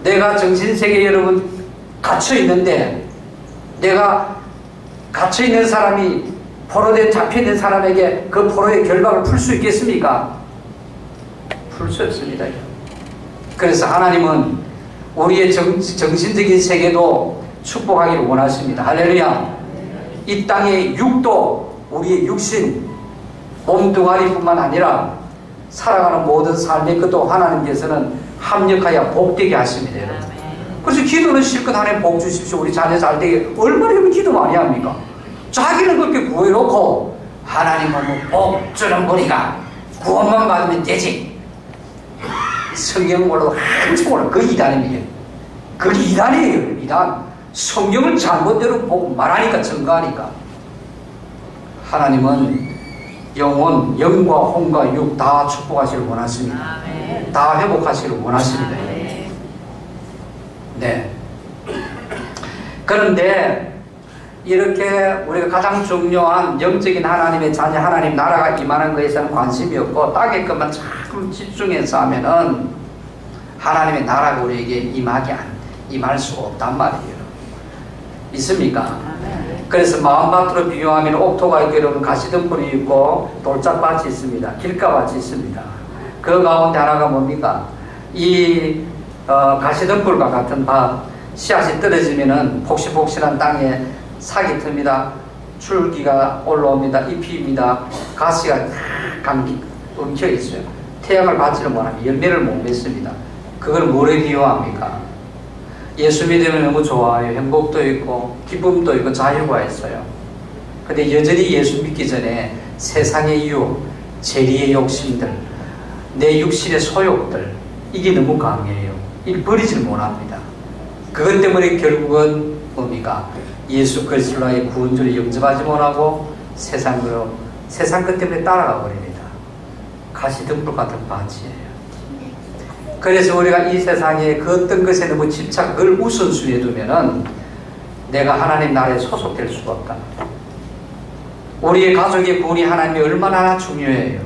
내가 정신세계에 여러분 갇혀있는데 내가 갇혀있는 사람이 포로에 잡혀있는 사람에게 그 포로의 결박을 풀 수 있겠습니까? 풀 수 없습니다. 그래서 하나님은 우리의 정신적인 세계도 축복하기를 원하십니다. 할렐루야. 이 땅의 육도 우리의 육신 몸뚱아리뿐만 아니라 살아가는 모든 삶의 것도 하나님께서는 합력하여 복되게 하십니다. 그래서 기도는 실컷 하나님 복 주십시오. 우리 자녀 잘 되게 얼마나 여러분 기도 많이 합니까? 자기는 그렇게 구해놓고 하나님은 복 주는 분이가 구원만 받으면 되지. 성경 몰라도 한참 몰라. 그 이단입니다. 그게 이단이에요. 이단. 성경을 잘못대로 보고 말하니까 증거하니까. 하나님은 영혼, 영과 혼과 육 다 축복하시길 원하십니다. 다 회복하시길 원하십니다. 네. 그런데 이렇게 우리가 가장 중요한 영적인 하나님의 자녀, 하나님 나라가 임하는 것에서는 관심이 없고 땅의 것만 참 집중해서 하면은 하나님의 나라가 우리에게 임할 수 없단 말이에요. 있습니까? 그래서 마음밭으로 비유하면 옥토가 있고 여러분 가시덤불이 있고 돌짝밭이 있습니다. 길가밭이 있습니다. 그 가운데 하나가 뭡니까? 이 가시덤불과 같은 밭, 씨앗이 떨어지면은 폭신폭신한 땅에 삭이 틉니다. 줄기가 올라옵니다. 잎입니다. 가시가 엉켜 있어요. 태양을 받지를 못하면 열매를 못 맺습니다. 그걸 뭐에 비유합니까? 예수 믿으면 너무 좋아요. 행복도 있고 기쁨도 있고 자유가 있어요. 근데 여전히 예수 믿기 전에 세상의 유혹, 재리의 욕심들, 내 육신의 소욕들 이게 너무 강해요. 이걸 버리지를 못합니다. 그것 때문에 결국은 뭡니까? 예수 그리스도의 구원주를 영접하지 못하고 세상 것 때문에 따라가 버립니다. 가시덤불 같은 밭이에요. 그래서 우리가 이 세상에 그 어떤 것에 너무 집착, 그걸 우선순위에 두면은 내가 하나님 나라에 소속될 수가 없다. 우리의 가족의 구원이 하나님이 얼마나 중요해요.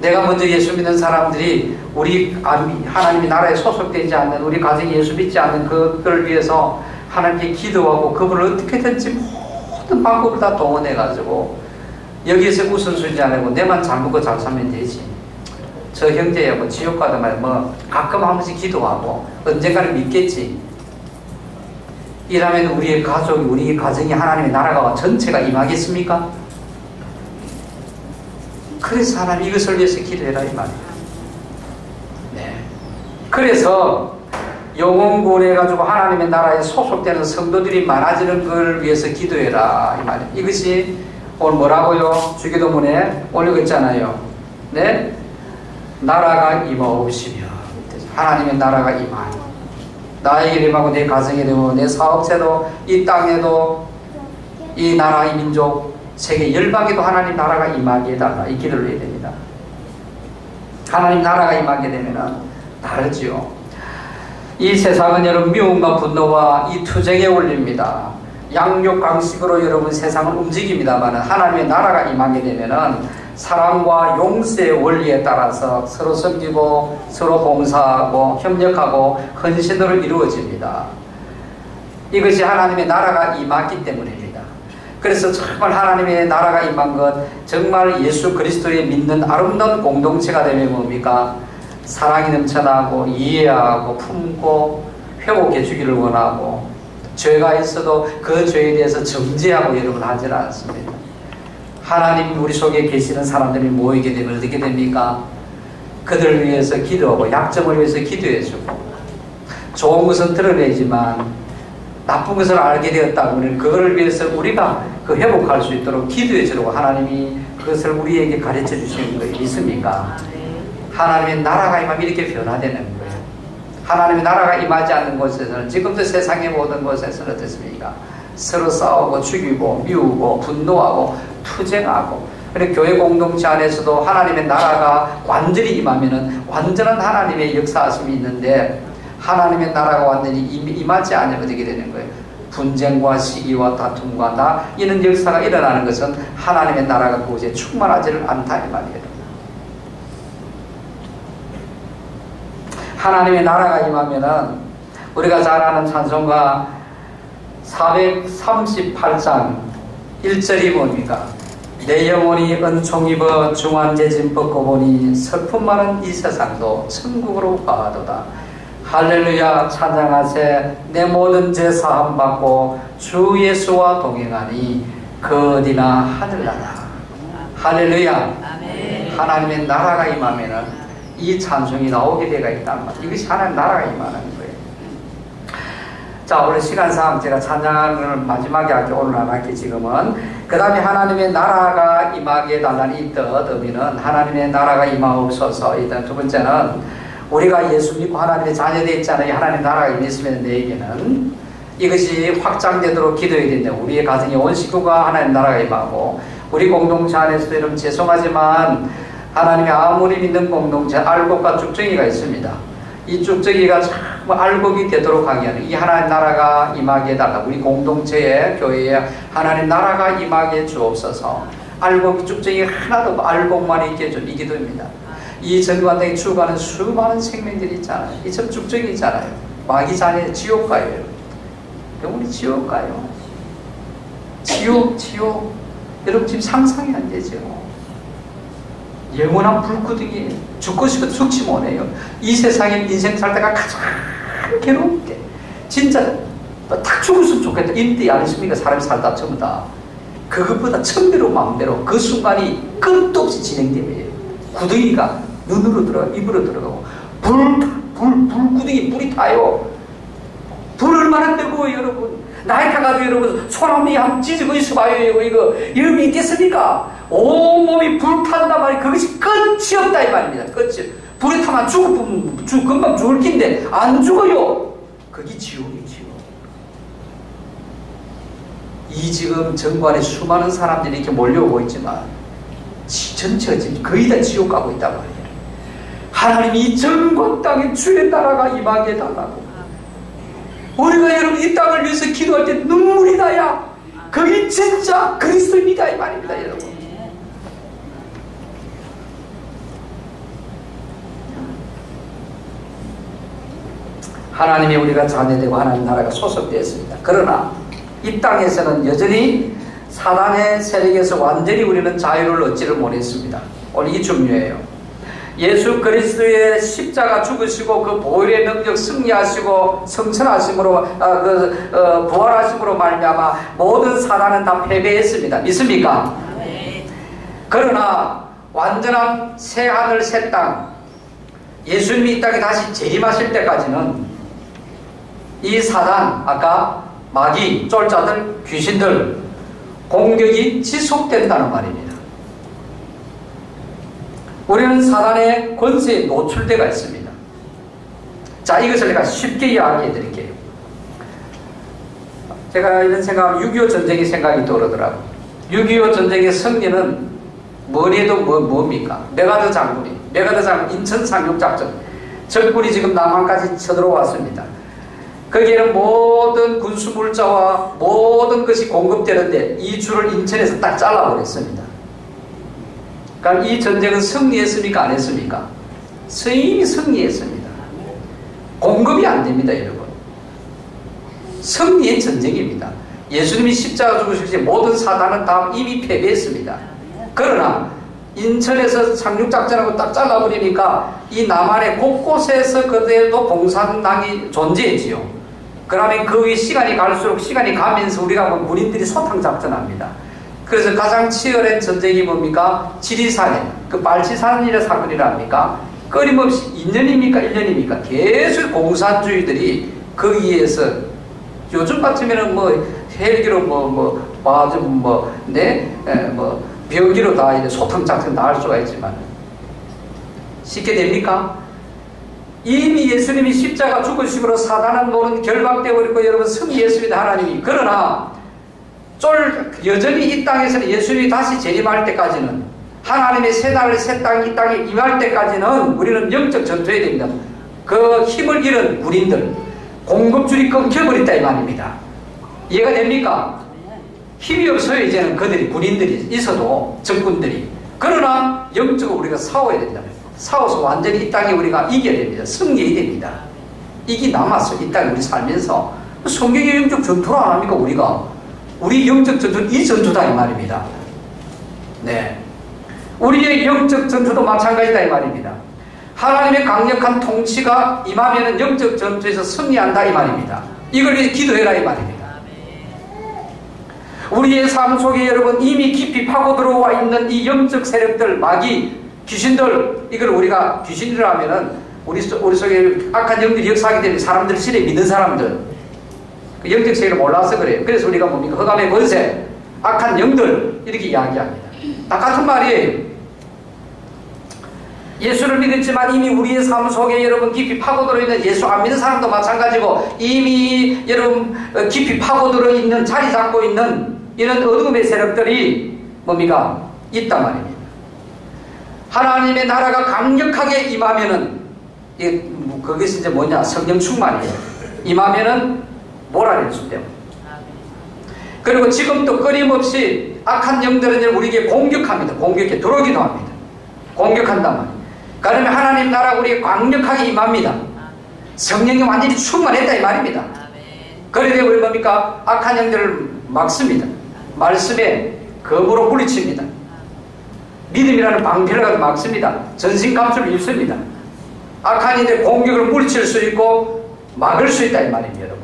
내가 먼저 예수 믿는 사람들이 우리 하나님의 나라에 소속되지 않는 우리 가정이 예수 믿지 않는 그걸 위해서 하나님께 기도하고 그분을 어떻게든지 모든 방법을 다 동원해가지고 여기에서 우선순위 안 하고 내만 잘 먹고 잘 살면 되지. 저 형제야 뭐 지옥 가도 말이야 뭐 가끔 한 번씩 기도하고 언젠가는 믿겠지. 이라면 우리의 가족이 우리 가정이 하나님의 나라가 전체가 임하겠습니까? 그래서 하나님 이것을 위해서 기도해라 이 말이에요. 네. 그래서 영혼구원 해가지고 하나님의 나라에 소속되는 성도들이 많아지는 걸 위해서 기도해라 이 말이에요. 이것이 오늘 뭐라고요? 주기도문에 올리고 있잖아요. 네? 나라가 임하옵시며 하나님의 나라가 임하니 나에게 임하고 내 가정에 임하고 내 사업체도 이 땅에도 이 나라 이 민족 세계 열방에도 하나님 나라가 임하게 해달라 이 기도를 해야 됩니다. 하나님 나라가 임하게 되면은 다르지요. 이 세상은 여러분 미움과 분노와 이 투쟁에 올립니다. 양육강식으로 여러분 세상을 움직입니다만 하나님의 나라가 임하게 되면은 사랑과 용서의 원리에 따라서 서로 섬기고 서로 봉사하고 협력하고 헌신으로 이루어집니다. 이것이 하나님의 나라가 임하기 때문입니다. 그래서 정말 하나님의 나라가 임한 것, 정말 예수 그리스도에 믿는 아름다운 공동체가 되면 뭡니까? 사랑이 넘쳐나고 이해하고 품고 회복해 주기를 원하고 죄가 있어도 그 죄에 대해서 정죄하고 여러분 하지 않습니다. 하나님 우리 속에 계시는 사람들이 모이게 되면 어떻게 됩니까? 그들을 위해서 기도하고 약점을 위해서 기도해주고 좋은 것은 드러내지만 나쁜 것을 알게 되었다면 그거를 위해서 우리가 그 회복할 수 있도록 기도해 주려고 하나님이 그것을 우리에게 가르쳐 주시는 거 믿습니까? 하나님의 나라가 임하면 이렇게 변화되는 거예요. 하나님의 나라가 임하지 않는 곳에서는 지금도 세상의 모든 곳에서는 어떻습니까? 서로 싸우고 죽이고 미우고 분노하고 투쟁하고 그리고 교회 공동체 안에서도 하나님의 나라가 완전히 임하면은 완전한 하나님의 역사하심이 있는데 하나님의 나라가 완전히 임하지 않으면 어떻게 되는 거예요? 분쟁과 시기와 다툼과 이런 역사가 일어나는 것은 하나님의 나라가 그곳에 충만하지를 않다 이 말이에요. 하나님의 나라가 임하면은 우리가 잘 아는 찬송가 438장 1절이 뭡니까? 내 영혼이 은총 입어 중환제짐 벗고 보니 슬픔 많은 이 세상도 천국으로 가도다. 할렐루야 찬양하세. 내 모든 죄 사함 받고 주 예수와 동행하니 그 어디나 하늘나라. 할렐루야. 아멘. 하나님의 나라가 임하면은 이 찬송이 나오게 되가 있단 말이에요. 이것이 하나님 나라가 임하는 거예요. 자, 오늘 시간상 제가 찬양을 마지막에 할게요. 오늘 안 할게요. 지금은. 그 다음에 하나님의 나라가 임하게 해달라는 이 뜻 의미는 하나님의 나라가 임하옵소서. 일단 두 번째는 우리가 예수 믿고 하나님의 자녀되어 있잖아요. 하나님 나라가 임했으면 내에게는 이것이 확장되도록 기도해야 된다. 우리의 가정의 온 식구가 하나님 나라가 임하고 우리 공동체 안에서도 여러분 죄송하지만 하나님이 아무리 믿는 공동체 알곡과 쭉정이가 있습니다. 이 쭉정이가 참 알곡이 되도록 하게 하는 이 하나님 나라가 임하게 해달라. 우리 공동체에 교회에 하나님 나라가 임하게 주옵소서. 알곡 쭉정이 하나도 알곡만 있게 해준 이 기도입니다. 이 전관당에 죽어가는 수많은 생명들이 있잖아요. 이 참 쭉정이 있잖아요. 마귀 자녀 지옥 가요. 우리 지옥 가요. 지옥. 여러분 지금 상상이 안 되죠. 영원한 불구덩이 죽고 싶어도 죽지 못해요. 이 세상에 인생 살 때가 가장 괴롭게 진짜 딱 죽었으면 좋겠다. 이때 아니십니까? 사람이 살다 전부 다 그것보다 1000배로 만배로 그 순간이 끝도 없이 진행되면 구덩이가 눈으로 들어가 입으로 들어가고 불구덩이 불이 타요. 불 얼마나 뜨거워요 여러분. 나이가 가도 여러분 소나무에 한번 찢어고 있어봐요. 이거 여름이 있겠습니까? 온몸이 불탄단 말이에요. 그것이 끝이 없다 이 말입니다. 끝이. 불에 타면 금방 죽을 긴데 안 죽어요. 그게 지옥이에요. 지옥. 이 지금 정관에 수많은 사람들이 이렇게 몰려오고 있지만 전체가 지금 거의 다 지옥 가고 있단 말이에요. 하나님이 이 정관 땅에 주의 나라가 임하게 해달라고. 우리가 여러분 이 땅을 위해서 기도할 때 눈물이 나야 그게 진짜 그리스도입니다 이 말입니다 여러분. 하나님이 우리가 자녀되고 하나님 나라가 소속되었습니다. 그러나 이 땅에서는 여전히 사단의 세력에서 완전히 우리는 자유를 얻지를 못했습니다. 오늘 이게 중요해요. 예수 그리스도의 십자가 죽으시고 그 보혈의 능력 승리하시고 성천하심으로 부활하심으로 말미암아 모든 사단은 다 패배했습니다. 믿습니까? 네. 그러나 완전한 새 하늘 새 땅 예수님이 이 땅에 다시 재림하실 때까지는 이 사단 아까 마귀 쫄자들 귀신들 공격이 지속된다는 말입니다. 우리는 사단의 권세에 노출되어 있습니다. 자, 이것을 내가 쉽게 이야기해 드릴게요. 제가 이런 생각하면 6.25 전쟁이 생각이 떠오르더라고요. 6.25 전쟁의 승리는 뭐래도 뭡니까? 메가더 장군 인천 상륙작전. 적군이 지금 남한까지 쳐들어왔습니다. 거기에는 모든 군수물자와 모든 것이 공급되는데 이 줄을 인천에서 딱 잘라버렸습니다. 그러니까 이 전쟁은 승리했습니까? 안 했습니까? 이미 승리했습니다. 공급이 안 됩니다, 여러분. 승리의 전쟁입니다. 예수님이 십자가 죽으실 때 모든 사단은 다 이미 패배했습니다. 그러나 인천에서 상륙작전하고 딱 잘라버리니까 이 남한의 곳곳에서 그대로 공산당이 존재했지요. 그러면 그 위에 시간이 갈수록 시간이 가면서 우리가 군인들이 소탕작전합니다. 그래서 가장 치열한 전쟁이 뭡니까? 지리산에 그 발치산이라는 사건이랍니까? 끊임없이 2년입니까? 1년입니까? 계속 공산주의들이 거기에서 요즘 같으면은 헬기로 병기로 다 이제 소탕작전 다 할 수가 있지만 쉽게 됩니까? 이미 예수님이 십자가 죽으심으로 사단은 모든 결박되어 버리고 여러분 승리했습니다, 하나님이. 그러나 여전히 이 땅에서는 예수님이 다시 재림할 때까지는 하나님의 새나라의 새 땅 이 땅에 임할 때까지는 우리는 영적 전투해야 됩니다. 그 힘을 잃은 군인들 공급줄이 끊겨버렸다 이 말입니다. 이해가 됩니까? 힘이 없어요. 이제는 그들이 군인들이 있어도 적군들이. 그러나 영적으로 우리가 싸워야 된다. 싸워서 완전히 이 땅에 우리가 이겨야 됩니다. 승리해야 됩니다. 이게 남았어. 이 땅에 우리 살면서 성경의 영적 전투를 안 합니까? 우리 영적 전투는 이 전투다 이 말입니다. 네, 우리의 영적 전투도 마찬가지다 이 말입니다. 하나님의 강력한 통치가 임하면 영적 전투에서 승리한다 이 말입니다. 이걸 위해 기도해라 이 말입니다. 우리의 삶 속에 여러분 이미 깊이 파고 들어와 있는 이 영적 세력들, 마귀, 귀신들, 이걸 우리가 귀신이라 하면은 우리 속에 악한 영들이 역사하기 때문에 사람들 신에 믿는 사람들 그 영적 세계를 몰라서 그래요. 그래서 우리가 뭡니까? 흑암의 권세, 악한 영들 이렇게 이야기합니다. 딱 같은 말이에요. 예수를 믿었지만 이미 우리의 삶 속에 여러분 깊이 파고들어 있는 예수 안 믿는 사람도 마찬가지고 이미 여러분 깊이 파고들어 있는 자리 잡고 있는 이런 어둠의 세력들이 뭡니까? 있단 말입니다. 하나님의 나라가 강력하게 임하면은 그것이 이제 뭐냐? 성령 충만이에요. 임하면은 몰아낼 수 때문에. 그리고 지금도 끊임없이 악한 영들은 우리에게 공격합니다. 공격해 들어오기도 합니다. 공격한단 말이에요. 그러면 하나님 나라 우리에게 강력하게 임합니다. 성령이 완전히 충만했다 이 말입니다. 그러되 우리 뭡니까? 악한 영들을 막습니다. 말씀에 검으로 물리칩니다. 믿음이라는 방패를 가지고 막습니다. 전신갑주를 입습니다. 악한 이들 공격을 물리칠 수 있고 막을 수 있다 이 말입니다. 여러분,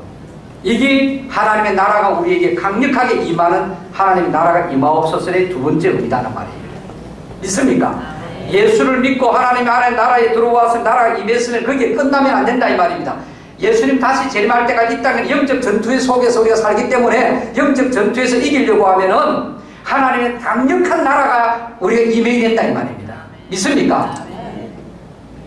이게 하나님의 나라가 우리에게 강력하게 임하는 하나님의 나라가 임하옵소서의 두 번째 의미다는 말이에요. 믿습니까? 예수를 믿고 하나님의 하나님 나라에 들어와서 나라가 임했으면 그게 끝나면 안 된다 이 말입니다. 예수님 다시 재림할 때까지 이 땅은 영적 전투의 속에서 우리가 살기 때문에 영적 전투에서 이기려고 하면은 하나님의 강력한 나라가 우리가 임해야 된다 이 말입니다. 믿습니까?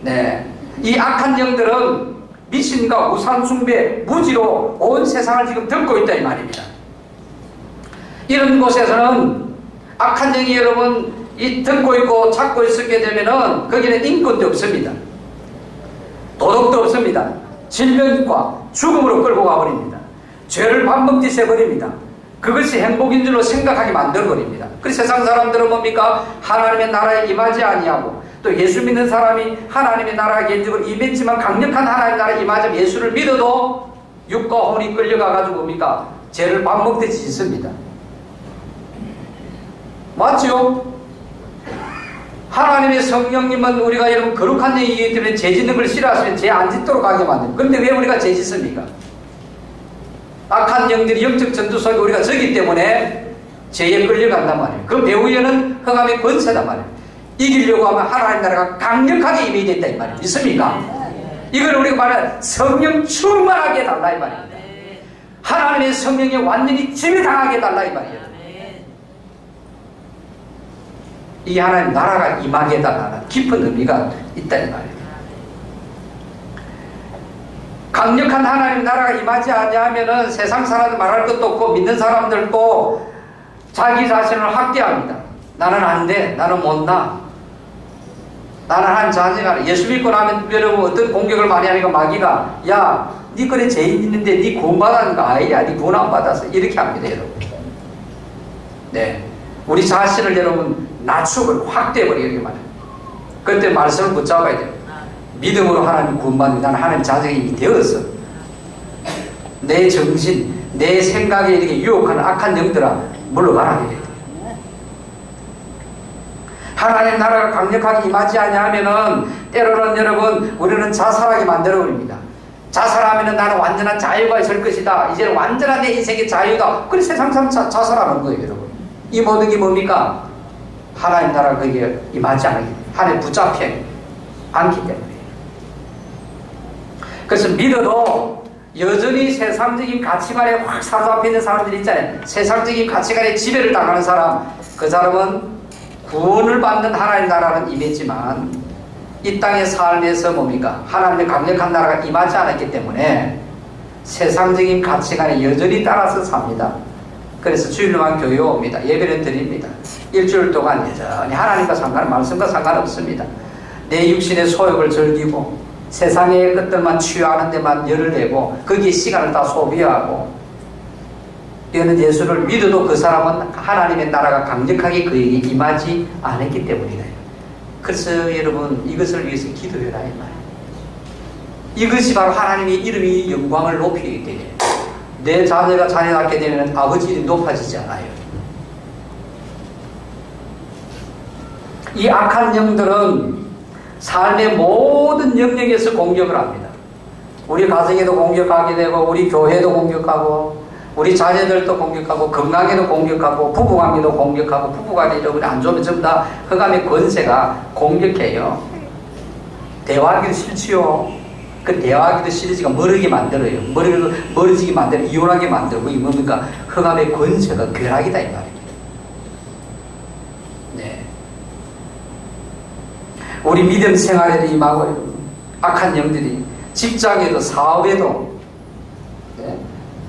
네, 이 악한 영들은 미신과 우상 숭배, 무지로 온 세상을 지금 덮고 있다 이 말입니다. 이런 곳에서는 악한 영이 여러분 덮고 있고 잡고 있게 되면은 거기는 인권도 없습니다. 도덕도 없습니다. 질병과 죽음으로 끌고 가버립니다. 죄를 밥 먹듯이 해버립니다. 그것이 행복인 줄로 생각하게 만들어버립니다. 그래서 세상 사람들은 뭡니까? 하나님의 나라에 임하지 아니하고 또 예수 믿는 사람이 하나님의 나라에 개인적으로 임했지만 강력한 하나님의 나라에 임하자면 예수를 믿어도 육과 혼이 끌려가가지고 뭡니까? 죄를 밥 먹듯이 짓습니다. 맞죠? 하나님의 성령님은 우리가 여러분 거룩한 영이기 때문에 죄 짓는 걸 싫어하시면 죄 안 짓도록 하게 만듭니다. 그런데 왜 우리가 죄 짓습니까? 악한 영들이 영적 전투 속에 우리가 서기 때문에 죄에 끌려간단 말이에요. 그 배후에는 흑암의 권세단 말이에요. 이기려고 하면 하나님 나라가 강력하게 임해야 된다 이 말이에요. 믿습니까? 이걸 우리가 말하는 성령 충만하게 해달라 이 말입니다. 하나님의 성령이 완전히 지배당하게 해달라 이 말이에요. 이 하나님 나라가 임하게 해달라는 깊은 의미가 있다 이 말이에요. 강력한 하나님 나라가 임하지 아니하면은 세상 사람들 말할 것도 없고 믿는 사람들도 자기 자신을 학대합니다. 나는 안 돼. 나는 못나. 나는 한 자녀가 예수 믿고 나면 여러분 어떤 공격을 많이 하니까 마귀가 야, 네 거래 죄인 있는데 네 구원 받았는 거 아니야? 네 구원 안 받았어. 이렇게 합니다, 여러분. 네, 우리 자신을 여러분 낮추고 확대해버리게 이렇게 말해요. 그때 말씀을 붙잡아야 돼요. 믿음으로 하나님 구원받는 나는 하나님 자녀가 이미 되었어. 내 정신, 내 생각에 이렇게 유혹하는 악한 영들아 물러가라 이래요. 하나님 나라가 강력하게 임하지 아니하면은 때로는 여러분 우리는 자살하게 만들어버립니다. 자살하면은 나는 완전한 자유가 있을 것이다. 이제는 완전한 내 인생의 자유다. 그래 세상 사람 자살하는 거예요, 여러분. 이 모든 게 뭡니까? 하나님 나라가 거기에 임하지 않기, 하나님 붙잡혀 않기 때문에. 그래서 믿어도 여전히 세상적인 가치관에 확 사로잡혀 있는 사람들이 있잖아요. 세상적인 가치관에 지배를 당하는 사람, 그 사람은 구원을 받는 하나님 나라는 임했지만 이 땅의 삶에서 뭡니까? 하나님의 강력한 나라가 임하지 않았기 때문에 세상적인 가치관에 여전히 따라서 삽니다. 그래서 주일로만 교회에 옵니다. 예배를 드립니다. 일주일 동안 여전히 하나님과 말씀과 상관없습니다. 내 육신의 소욕을 즐기고 세상의 것들만 취하는 데만 열을 내고 거기에 시간을 다 소비하고 이거는 예수를 믿어도 그 사람은 하나님의 나라가 강력하게 그에게 임하지 않았기 때문이다. 그래서 여러분 이것을 위해서 기도해라 이 말이에요. 이것이 바로 하나님의 이름이 영광을 높이게 되게 내 자녀가 자녀 낳게 되면 아버지 이름이 높아지지 않아요. 이 악한 영들은 삶의 모든 영역에서 공격을 합니다. 우리 가정에도 공격하게 되고 우리 교회도 공격하고 우리 자녀들도 공격하고 건강에도 공격하고 부부관계도 공격하고 부부관계 여러분이 안 좋으면 전부 다 흑암의 권세가 공격해요. 대화하기도 싫지요. 그 대화하기도 싫으니까 멀어지게 만들어요. 멀어지게 만들어 이혼하게 만들고 이게 뭡니까? 흑암의 권세가 괴락이다 이 말입니다. 네. 우리 믿음 생활에도 임하고 악한 영들이 직장에도 사업에도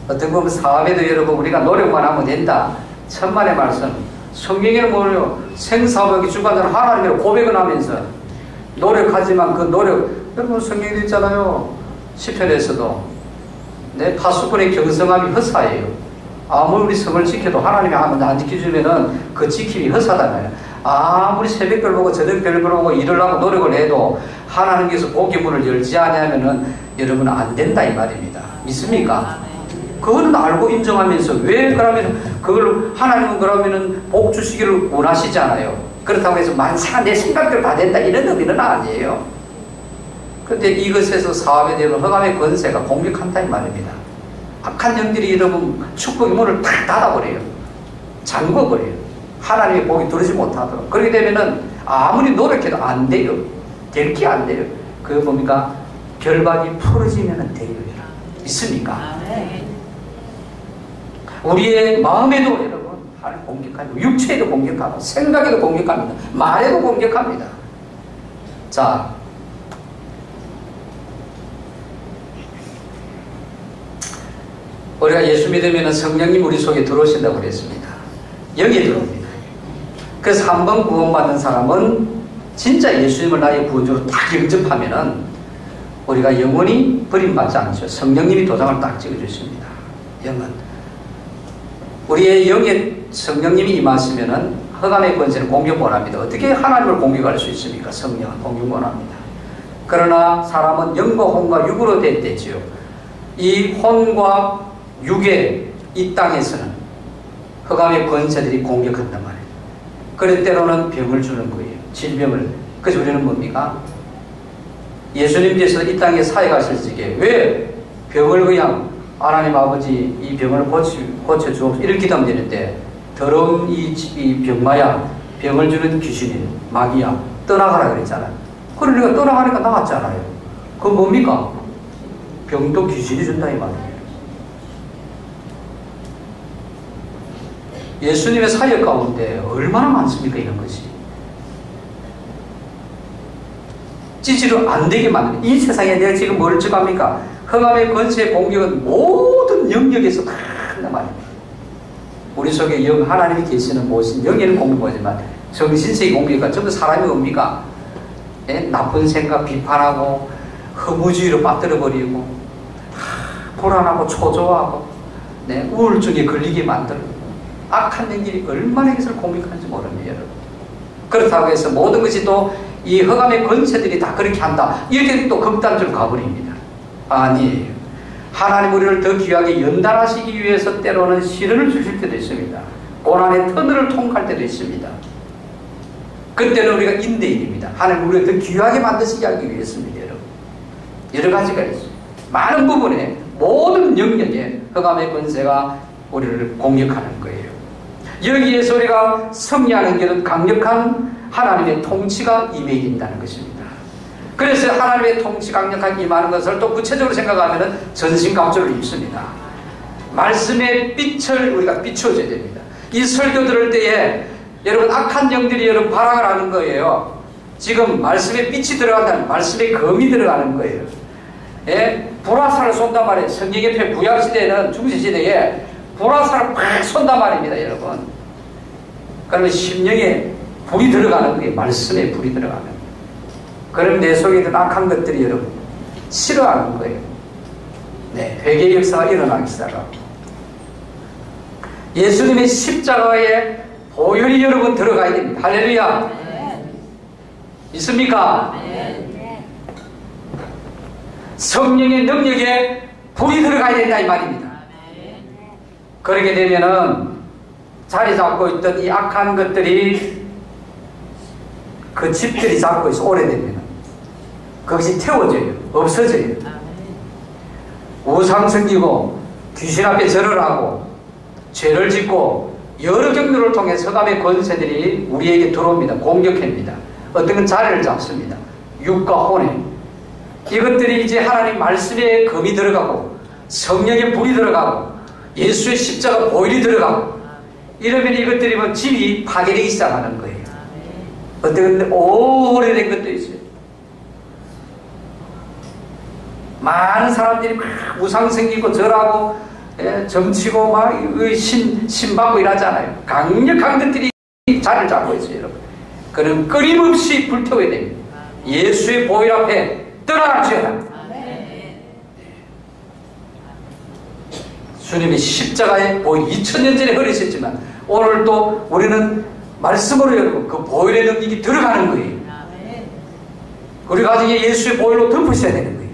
어떻게 보면 사업에도 여러분 우리가 노력만 하면 된다. 천만의 말씀. 성경에는 뭐예요? 생사업의 주관자는 하나님으로 고백을 하면서 노력하지만 그 노력 여러분 성경에도 있잖아요. 시편에서도 내 파수꾼의 경성함이 허사예요. 아무리 우리 성을 지켜도 하나님이 안 지켜주면은 그 지킴이 허사잖아요. 아무리 새벽별 보고 저녁별 보고 일을 하고 노력을 해도 하나님께서 복의 문을 열지 않으면은 여러분 안 된다 이 말입니다. 믿습니까? 그거는 알고 인정하면서 왜 그러면 그걸 하나님은 그러면은 복 주시기를 원하시잖아요. 그렇다고 해서 만사 내 생각대로 다 된다 이런 의미는 아니에요. 그런데 이것에서 사업에 대한 흑암의 권세가 공격한다 이 말입니다. 악한 영들이 여러분 축복의 문을 탁 닫아버려요. 잠궈버려요. 하나님의 복이 들어오지 못하도록. 그렇게 되면은 아무리 노력해도 안 돼요. 될 게 안 돼요. 그게 뭡니까? 결박이 풀어지면 돼요. 있습니까? 우리의 마음에도 여러분 하나님 공격하고 육체에도 공격하고 생각에도 공격합니다. 말에도 공격합니다. 자, 우리가 예수 믿으면 성령님 우리 속에 들어오신다고 그랬습니다. 여기에 들어옵니다. 그래서 한번 구원받는 사람은 진짜 예수님을 나의 구원주로 딱 영접하면은 우리가 영원히 버림받지 않죠. 성령님이 도장을 딱 찍어주십니다. 영은 우리의 영에 성령님이 임하시면은 흑암의 권세는 공격 원합니다. 어떻게 하나님을 공격할 수 있습니까? 성령은 공격 원합니다. 그러나 사람은 영과 혼과 육으로 됐대지요. 이 혼과 육의 이 땅에서는 흑암의 권세들이 공격한단 말이에요. 그럴 때로는 병을 주는 거예요. 질병을. 그래서 우리는 뭡니까? 예수님께서 이 땅에 사역하실 적에 왜 병을 그냥 하나님 아버지 이 병을 고쳐주옵소서 이렇게 기도하면 되는데 더러운 이 병마야 병을 주는 귀신이 마귀야 떠나가라 그랬잖아요. 그러니까 떠나가니까 나갔잖아요. 그건 뭡니까? 병도 귀신이 준다 이 말이에요. 예수님의 사역 가운데 얼마나 많습니까 이런 것이. 찌지로 안 되게 만드는 이 세상에 내가 지금 뭘 적합니까? 흑암의 권세의 공격은 모든 영역에서 다 한단 말입니다. 우리 속에 하나님이 계시는 모신 영에는 공격하지만 정신세의 공격과 전부 사람이 뭡니까? 예? 나쁜 생각 비판하고 허무주의로 빠뜨려버리고 불안하고 초조하고 네? 우울증에 걸리게 만들고 악한 영들이 얼마나 이것을 공격하는지 모릅니다. 여러분. 그렇다고 해서 모든 것이 또 이 흑암의 권세들이 다 그렇게 한다 이렇게 또 극단적으로 가버립니다. 아니에요. 하나님 우리를 더 귀하게 연단하시기 위해서 때로는 시련을 주실 때도 있습니다. 고난의 터널을 통과할 때도 있습니다. 그때는 우리가 인내해야 됩니다. 하나님 우리를 더 귀하게 만드시게 하기 위해서입니다. 여러분. 여러 가지가 있어요. 많은 부분에 모든 영역에 흑암의 권세가 우리를 공격하는 거예요. 여기에서 우리가 승리하는 길은 강력한 하나님의 통치가 임해야 된다는 것입니다. 그래서 하나님의 통치 강력하게 임하는 것을 또 구체적으로 생각하면 전신갑주를 입습니다. 말씀의 빛을 우리가 비추어줘야 됩니다. 이 설교 들을 때에 여러분 악한 영들이 여러분 발악을 하는 거예요. 지금 말씀의 빛이 들어간다는 말씀의 검이 들어가는 거예요. 예? 불화살을 쏜단 말이에요. 성경의 표 구약시대에는 중세시대에 불화살을 팍 쏜단 말입니다. 여러분. 그러면 심령에 불이 들어가는 거예요. 말씀에 불이 들어가는 거예요. 그럼 내 속에 있는 악한 것들이 여러분 싫어하는 거예요. 네, 회개 역사가 일어나기 시작하고 예수님의 십자가에 보혈이 여러분 들어가야 됩니다. 할렐루야. 있습니까? 성령의 능력에 불이 들어가야 된다 이 말입니다. 그렇게 되면은 자리 잡고 있던 이 악한 것들이 그 집들이 잡고 있어 오래되면 그것이 태워져요. 없어져요. 우상 섬기고 귀신 앞에 절을 하고 죄를 짓고 여러 경로를 통해 흑암의 권세들이 우리에게 들어옵니다. 공격합니다. 어떤 건 자리를 잡습니다. 육과 혼에 이것들이 이제 하나님 말씀에 검이 들어가고 성령의 불이 들어가고 예수의 십자가 보혈이 들어가고 이러면 이것들이 뭐 집이 파괴되기 시작하는 거예요. 어떤 건 오래된 것도 있어요. 많은 사람들이 막 우상 생기고 절하고 점치고 막 신 받고 이러잖아요. 강력한 것들이 자리를 잡고 있어요. 여러분. 그럼 끊임없이 불태워야 됩니다. 예수의 보혈 앞에 떠나갈지어다. 주님의 십자가의 보혈 2000년 전에 흐르셨지만 오늘도 우리는 말씀으로 여러분 그 보혈의 능력이 들어가는 거예요. 우리 가정에 예수의 보혈로 덮으셔야 되는 거예요.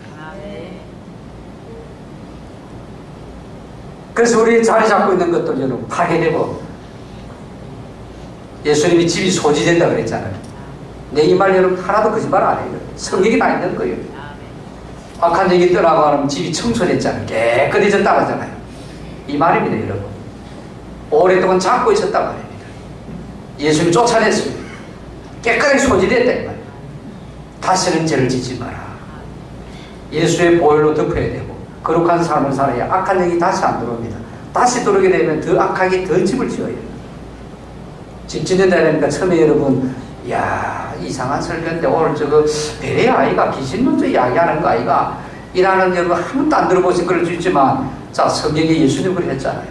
그래서 우리 자리 잡고 있는 것들 여러분 파괴되고 예수님이 집이 소지된다 그랬잖아요. 내 이 말 여러분 하나도 거짓말 안 해요. 성경이 다 있는 거예요. 악한 얘기 떠나고 하면 집이 청소됐잖아요. 깨끗해졌다 하잖아요. 이 말입니다 여러분. 오랫동안 잡고 있었단 말입니다. 예수님이 쫓아냈습니다. 깨끗하게 소지됐다 이 말이에요. 다시는 죄를 짓지 마라. 예수의 보혈로 덮어야 되고 거룩한 삶을 살아야 악한 영이 다시 안 들어옵니다. 다시 들어오게 되면 더 악하게 더 집을 지어요. 집 짓는다 그러니까 처음에 여러분 야 이상한 설교인데 오늘 저거 베레 아이가 귀신 먼저 이야기하는 거 아이가 이라는 여러분 한 번도 안 들어보신 그럴 수 있지만 자 성경에 예수님이 그랬잖아요.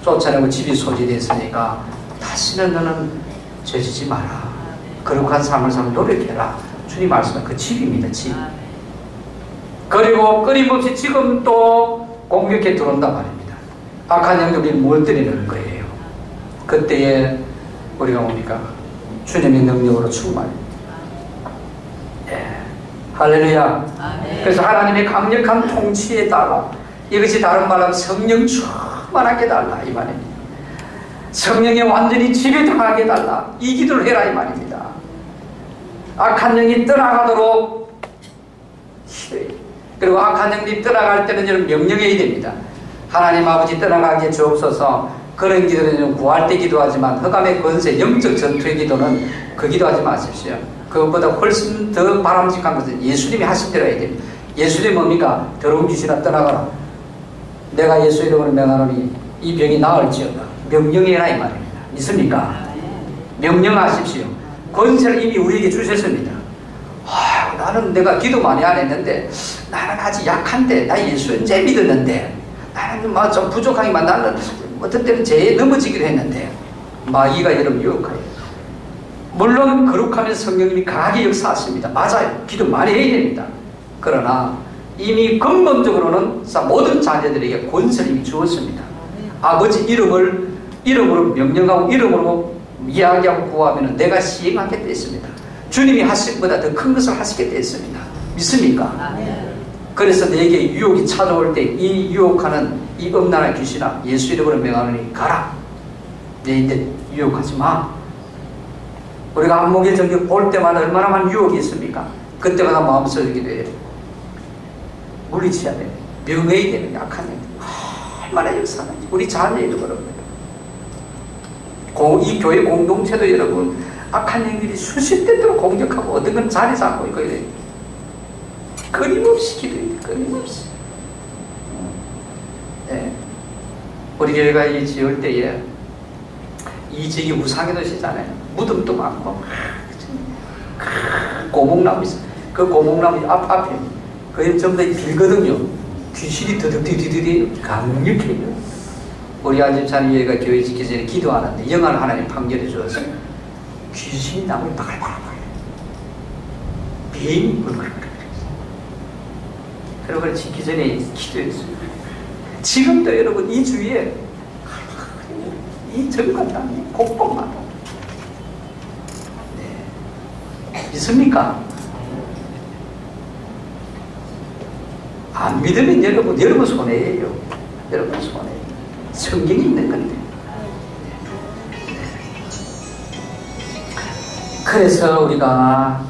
쫓아내고 집이 소지됐으니까 다시는 너는 죄지지 마라. 거룩한 삶을 살면 노력해라. 주님 말씀은 그 집입니다. 집. 그리고 끊임없이 지금 또 공격해 들어온단 말입니다. 악한 영들이 몰때리는 거예요. 그때에 우리가 뭡니까? 주님의 능력으로 충만합니다. 예. 할렐루야. 그래서 하나님의 강력한 통치에 따라 이것이 다른 말로 성령 충만하게 달라 이 말입니다. 성령에 완전히 지배당하게 달라 이 기도를 해라 이 말입니다. 악한 영이 떠나가도록 그리고 악한 영이 떠나갈 때는 여러분 명령해야 됩니다. 하나님 아버지 떠나가게 주옵소서. 그런 기도는 구할 때 기도하지만 흑암의 권세 영적 전투의 기도는 그 기도하지 마십시오. 그것보다 훨씬 더 바람직한 것은 예수님이 하신 대로 해야 됩니다. 예수님이 뭡니까? 더러운 귀신아 떠나가라. 내가 예수 이름으로 명하노니 이 병이 나을지어다. 명령해라 이 말입니다. 믿습니까? 명령하십시오. 권세를 이미 우리에게 주셨습니다. 나는 내가 기도 많이 안 했는데, 나는 아직 약한데, 나 예수 이제 믿었는데, 나는 뭐 좀 부족하기만, 나는 어떤 때는 죄에 넘어지기도 했는데, 마귀가 여러분 유혹해요. 물론 거룩하면 성령님이 강하게 역사하십니다. 맞아요. 기도 많이 해야 됩니다. 그러나 이미 근본적으로는 모든 자녀들에게 권세를 이미 주었습니다. 아버지 이름으로 명령하고 이름으로 이야기하고 구하면 내가 시행하겠다 했습니다. 주님이 하신 것보다 더 큰 것을 하시겠다 했습니다. 믿습니까? 그래서 내게 유혹이 찾아올 때 이 유혹하는 이 음란한 귀신아, 예수 이름으로 명하노니 가라. 내 이제 유혹하지 마. 우리가 안목의 정격 볼 때마다 얼마나 많은 유혹이 있습니까? 그때마다 마음속에 기도해요. 물리쳐야 돼. 명예에 되는 약한 일. 얼마나 역사하는지. 우리 자녀에도 그럽니다. 이 교회 공동체도 여러분, 악한 영들이 수십 대대로 공격하고 어떤 건 자리 잡고 있고 이래요. 끊임없이 기도해요. 끊임없이. 네. 우리 교회가 이 지을 때에 이 지역이 우상의 도시잖아요. 무덤도 많고 고목나무 있어요. 그 고목나무 앞에 그게 전부 다 빌거든요. 귀신이 드득드득 강력해요. 우리 안집사님 얘가 교회 지키기 전에 기도하는데 영한 하나님 판결해 주었어요. 귀신이 나무에 바글바글 뱀이 바글바글. 그러고 지키기 전에 기도했어요. 지금도 여러분 이 주위에 이 정관 땅이 곳곳마다. 네. 믿습니까? 안 믿으면 여러분 손해예요. 여러분 손해. 성경이 있는 건데. 그래서 우리가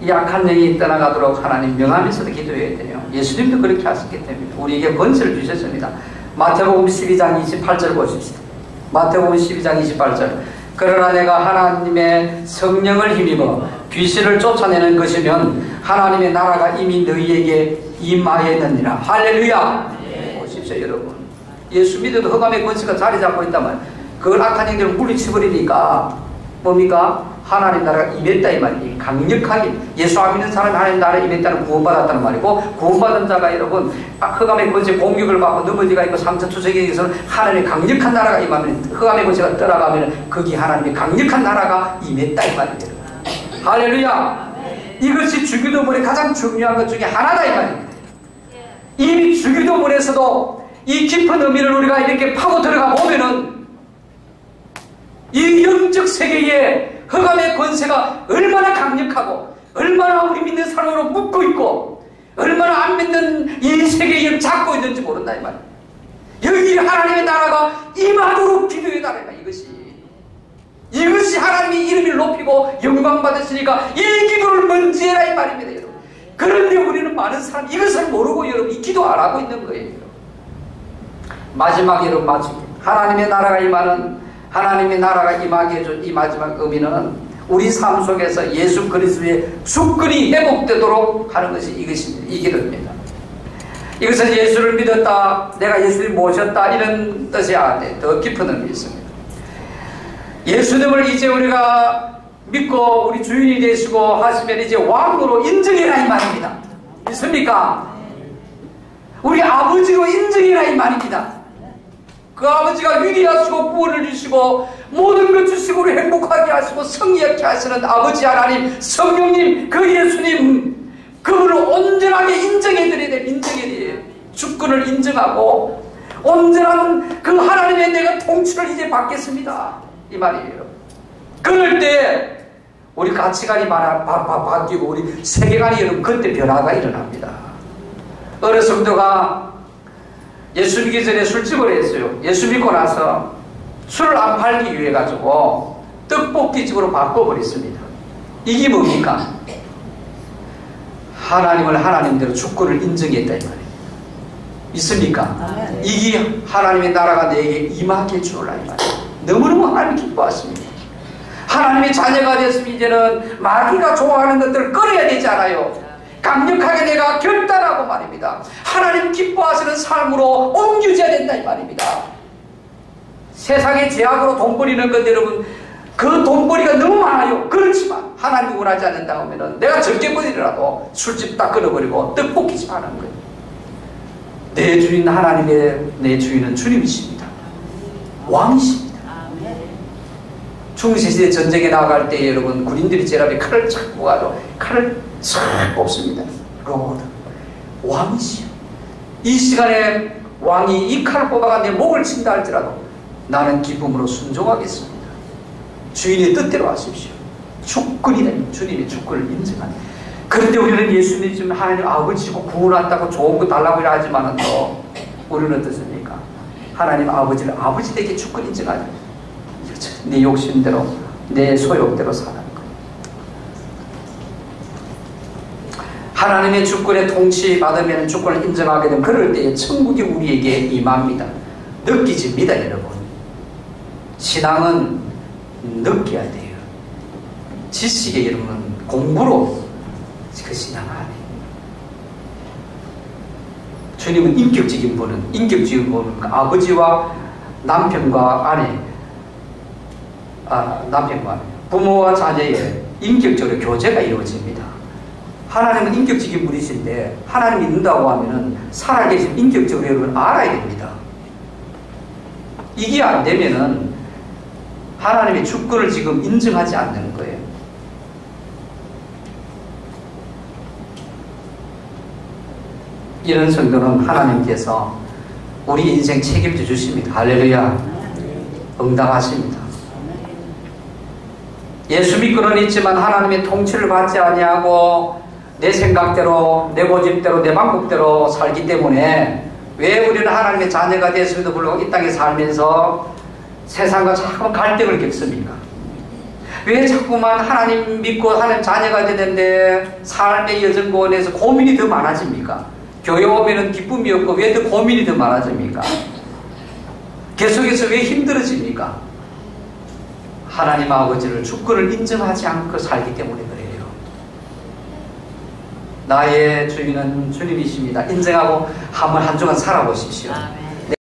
이 악한 영이 떠나가도록 하나님 명하면서도 기도해야 돼요. 예수님도 그렇게 하셨기 때문에 우리에게 권세를 주셨습니다. 마태복음 12장 28절 보십시다. 마태복음 12장 28절. 그러나 내가 하나님의 성령을 힘입어 귀신을 쫓아내는 것이면 하나님의 나라가 이미 너희에게 임하였느니라. 할렐루야. 보십시오 여러분. 예수 믿어도 흑암의 권세가 자리 잡고 있다면 그걸 악한 영들을 물리쳐버리니까 뭡니까? 하나님 나라가 임했다 이 말이에요. 강력하게 예수 안 믿는 사람이 하나님 나라에 임했다는 구원받았다는 말이고, 구원받은 자가 여러분 흑암의 권세 공격을 받고 넘어지가 있고 상처투쟁에서는 하나님의 강력한 나라가 임하면, 흑암의 권세가 떠나가면 거기 하나님의 강력한 나라가 임했다 이 말이에요. 할렐루야. 이것이 주기도문의 가장 중요한 것 중에 하나다 이 말입니다. 이미 주기도문에서도 이 깊은 의미를 우리가 이렇게 파고 들어가 보면은 이 영적 세계에 흑암의 권세가 얼마나 강력하고 얼마나 우리 믿는 사람으로 묶고 있고 얼마나 안 믿는 이 세계에 잡고 있는지 모른다 이 말이에요. 여기 하나님의 나라가 임하도록 기도해달라. 이것이 하나님의 이름을 높이고 영광 받으시니까 이 기도를 먼저 해라 이 말입니다 여러분. 그런데 우리는 많은 사람이 이것을 모르고 여러분 이 기도 안 하고 있는 거예요. 마지막에 여러분 하나님의 나라가 임하는, 하나님의 나라가 임하게 해준 이 마지막 의미는 우리 삶 속에서 예수 그리스도의 주권이 회복되도록 하는 것이 이것입니다. 이 기도입니다. 이것은 예수를 믿었다, 내가 예수를 모셨다 이런 뜻이 아닌데 더 깊은 의미 있습니다. 예수님을 이제 우리가 믿고 우리 주인이 되시고 하시면 이제 왕으로 인정해라 이 말입니다. 믿습니까? 우리 아버지로 인정해라 이 말입니다. 그 아버지가 위대하시고 구원을 주시고 모든 것 주시고 우리 행복하게 하시고 성리하게 하시는 아버지 하나님, 성령님, 그 예수님, 그분을 온전하게 인정해드려야 돼. 인정해드려야 돼. 주권을 인정하고 온전한 그 하나님의 내가 통치를 이제 받겠습니다 이 말이에요. 그럴 때 우리 가치관이 바뀌고 우리 세계관이 여러분 그때 변화가 일어납니다. 어느 성도가 예수 믿기 전에 술집을 했어요. 예수 믿고 나서 술을 안 팔기 위해 가지고 떡볶이집으로 바꿔버렸습니다. 이게 뭡니까? 하나님을 하나님대로 주권을 인정했다 이 말이에요. 있습니까? 이게 하나님의 나라가 내게 임하게 해주라 이 말이에요. 너무너무 하나님 기뻐하십니다. 하나님의 자녀가 됐으면 이제는 마귀가 좋아하는 것들을 끊어야 되지 않아요. 강력하게 내가 결단하고 말입니다. 하나님 기뻐하시는 삶으로 옮겨져야 된다 이 말입니다. 세상의 제약으로 돈 버리는 것 여러분, 그 돈벌이가 너무 많아요. 그렇지만 하나님 구원하지 않는다 하면은 내가 절개버리라도 술집 딱 끊어버리고 떡볶이집 하는 거예요. 내 주인 하나님의 내 주인은 주님이십니다. 왕이십니다. 중세시대 전쟁에 나갈 때 여러분 군인들이 제 앞에 칼을 착 뽑아도 칼을 착 뽑습니다. 로드 왕이시여. 이 시간에 왕이 이 칼을 뽑아가 내 목을 친다 할지라도 나는 기쁨으로 순종하겠습니다. 주인의 뜻대로 하십시오. 주권이라는 주님의 주권을 인정하는. 그런데 우리는 예수님 지금 하나님 아버지고 구원한다고 좋은 거 달라고 하지만은 또 우리는 어떻습니까? 하나님 아버지를 아버지에게 주권 인정하죠. 네 욕심대로 내 소욕대로 사는 거예요. 하나님의 주권에 통치받으면 주권을 인정하게 되면 그럴 때에 천국이 우리에게 임합니다. 느끼집니다, 여러분. 신앙은 느껴야 돼요. 지식의 여러분은 공부로 그 신앙을 하네. 주님은 인격적인 분은 아버지와 남편과 아내, 부모와 자녀의 인격적으로 교제가 이루어집니다. 하나님은 인격적인 분이신데 하나님 믿는다고 하면은 살아계신 인격적으로 여러분 알아야 됩니다. 이게 안 되면은 하나님의 주권을 지금 인정하지 않는 거예요. 이런 성도는 하나님께서 우리 인생 책임져 주십니다. 할렐루야. 응답하십니다. 예수 믿고는 있지만 하나님의 통치를 받지 아니하고 내 생각대로, 내 고집대로, 내 방법대로 살기 때문에 왜 우리는 하나님의 자녀가 됐음에도 불구하고 이 땅에 살면서 세상과 자꾸만 갈등을 겪습니까? 왜 자꾸만 하나님 믿고 하나님 자녀가 되는데 삶의 여정권에서 고민이 더 많아집니까? 교회 오면은 기쁨이 없고 왜 더 고민이 더 많아집니까? 계속해서 왜 힘들어집니까? 하나님 아버지를 주권을 인정하지 않고 살기 때문에 그래요. 나의 주인은 주님이십니다. 인정하고 한번 한 주간 살아보십시오.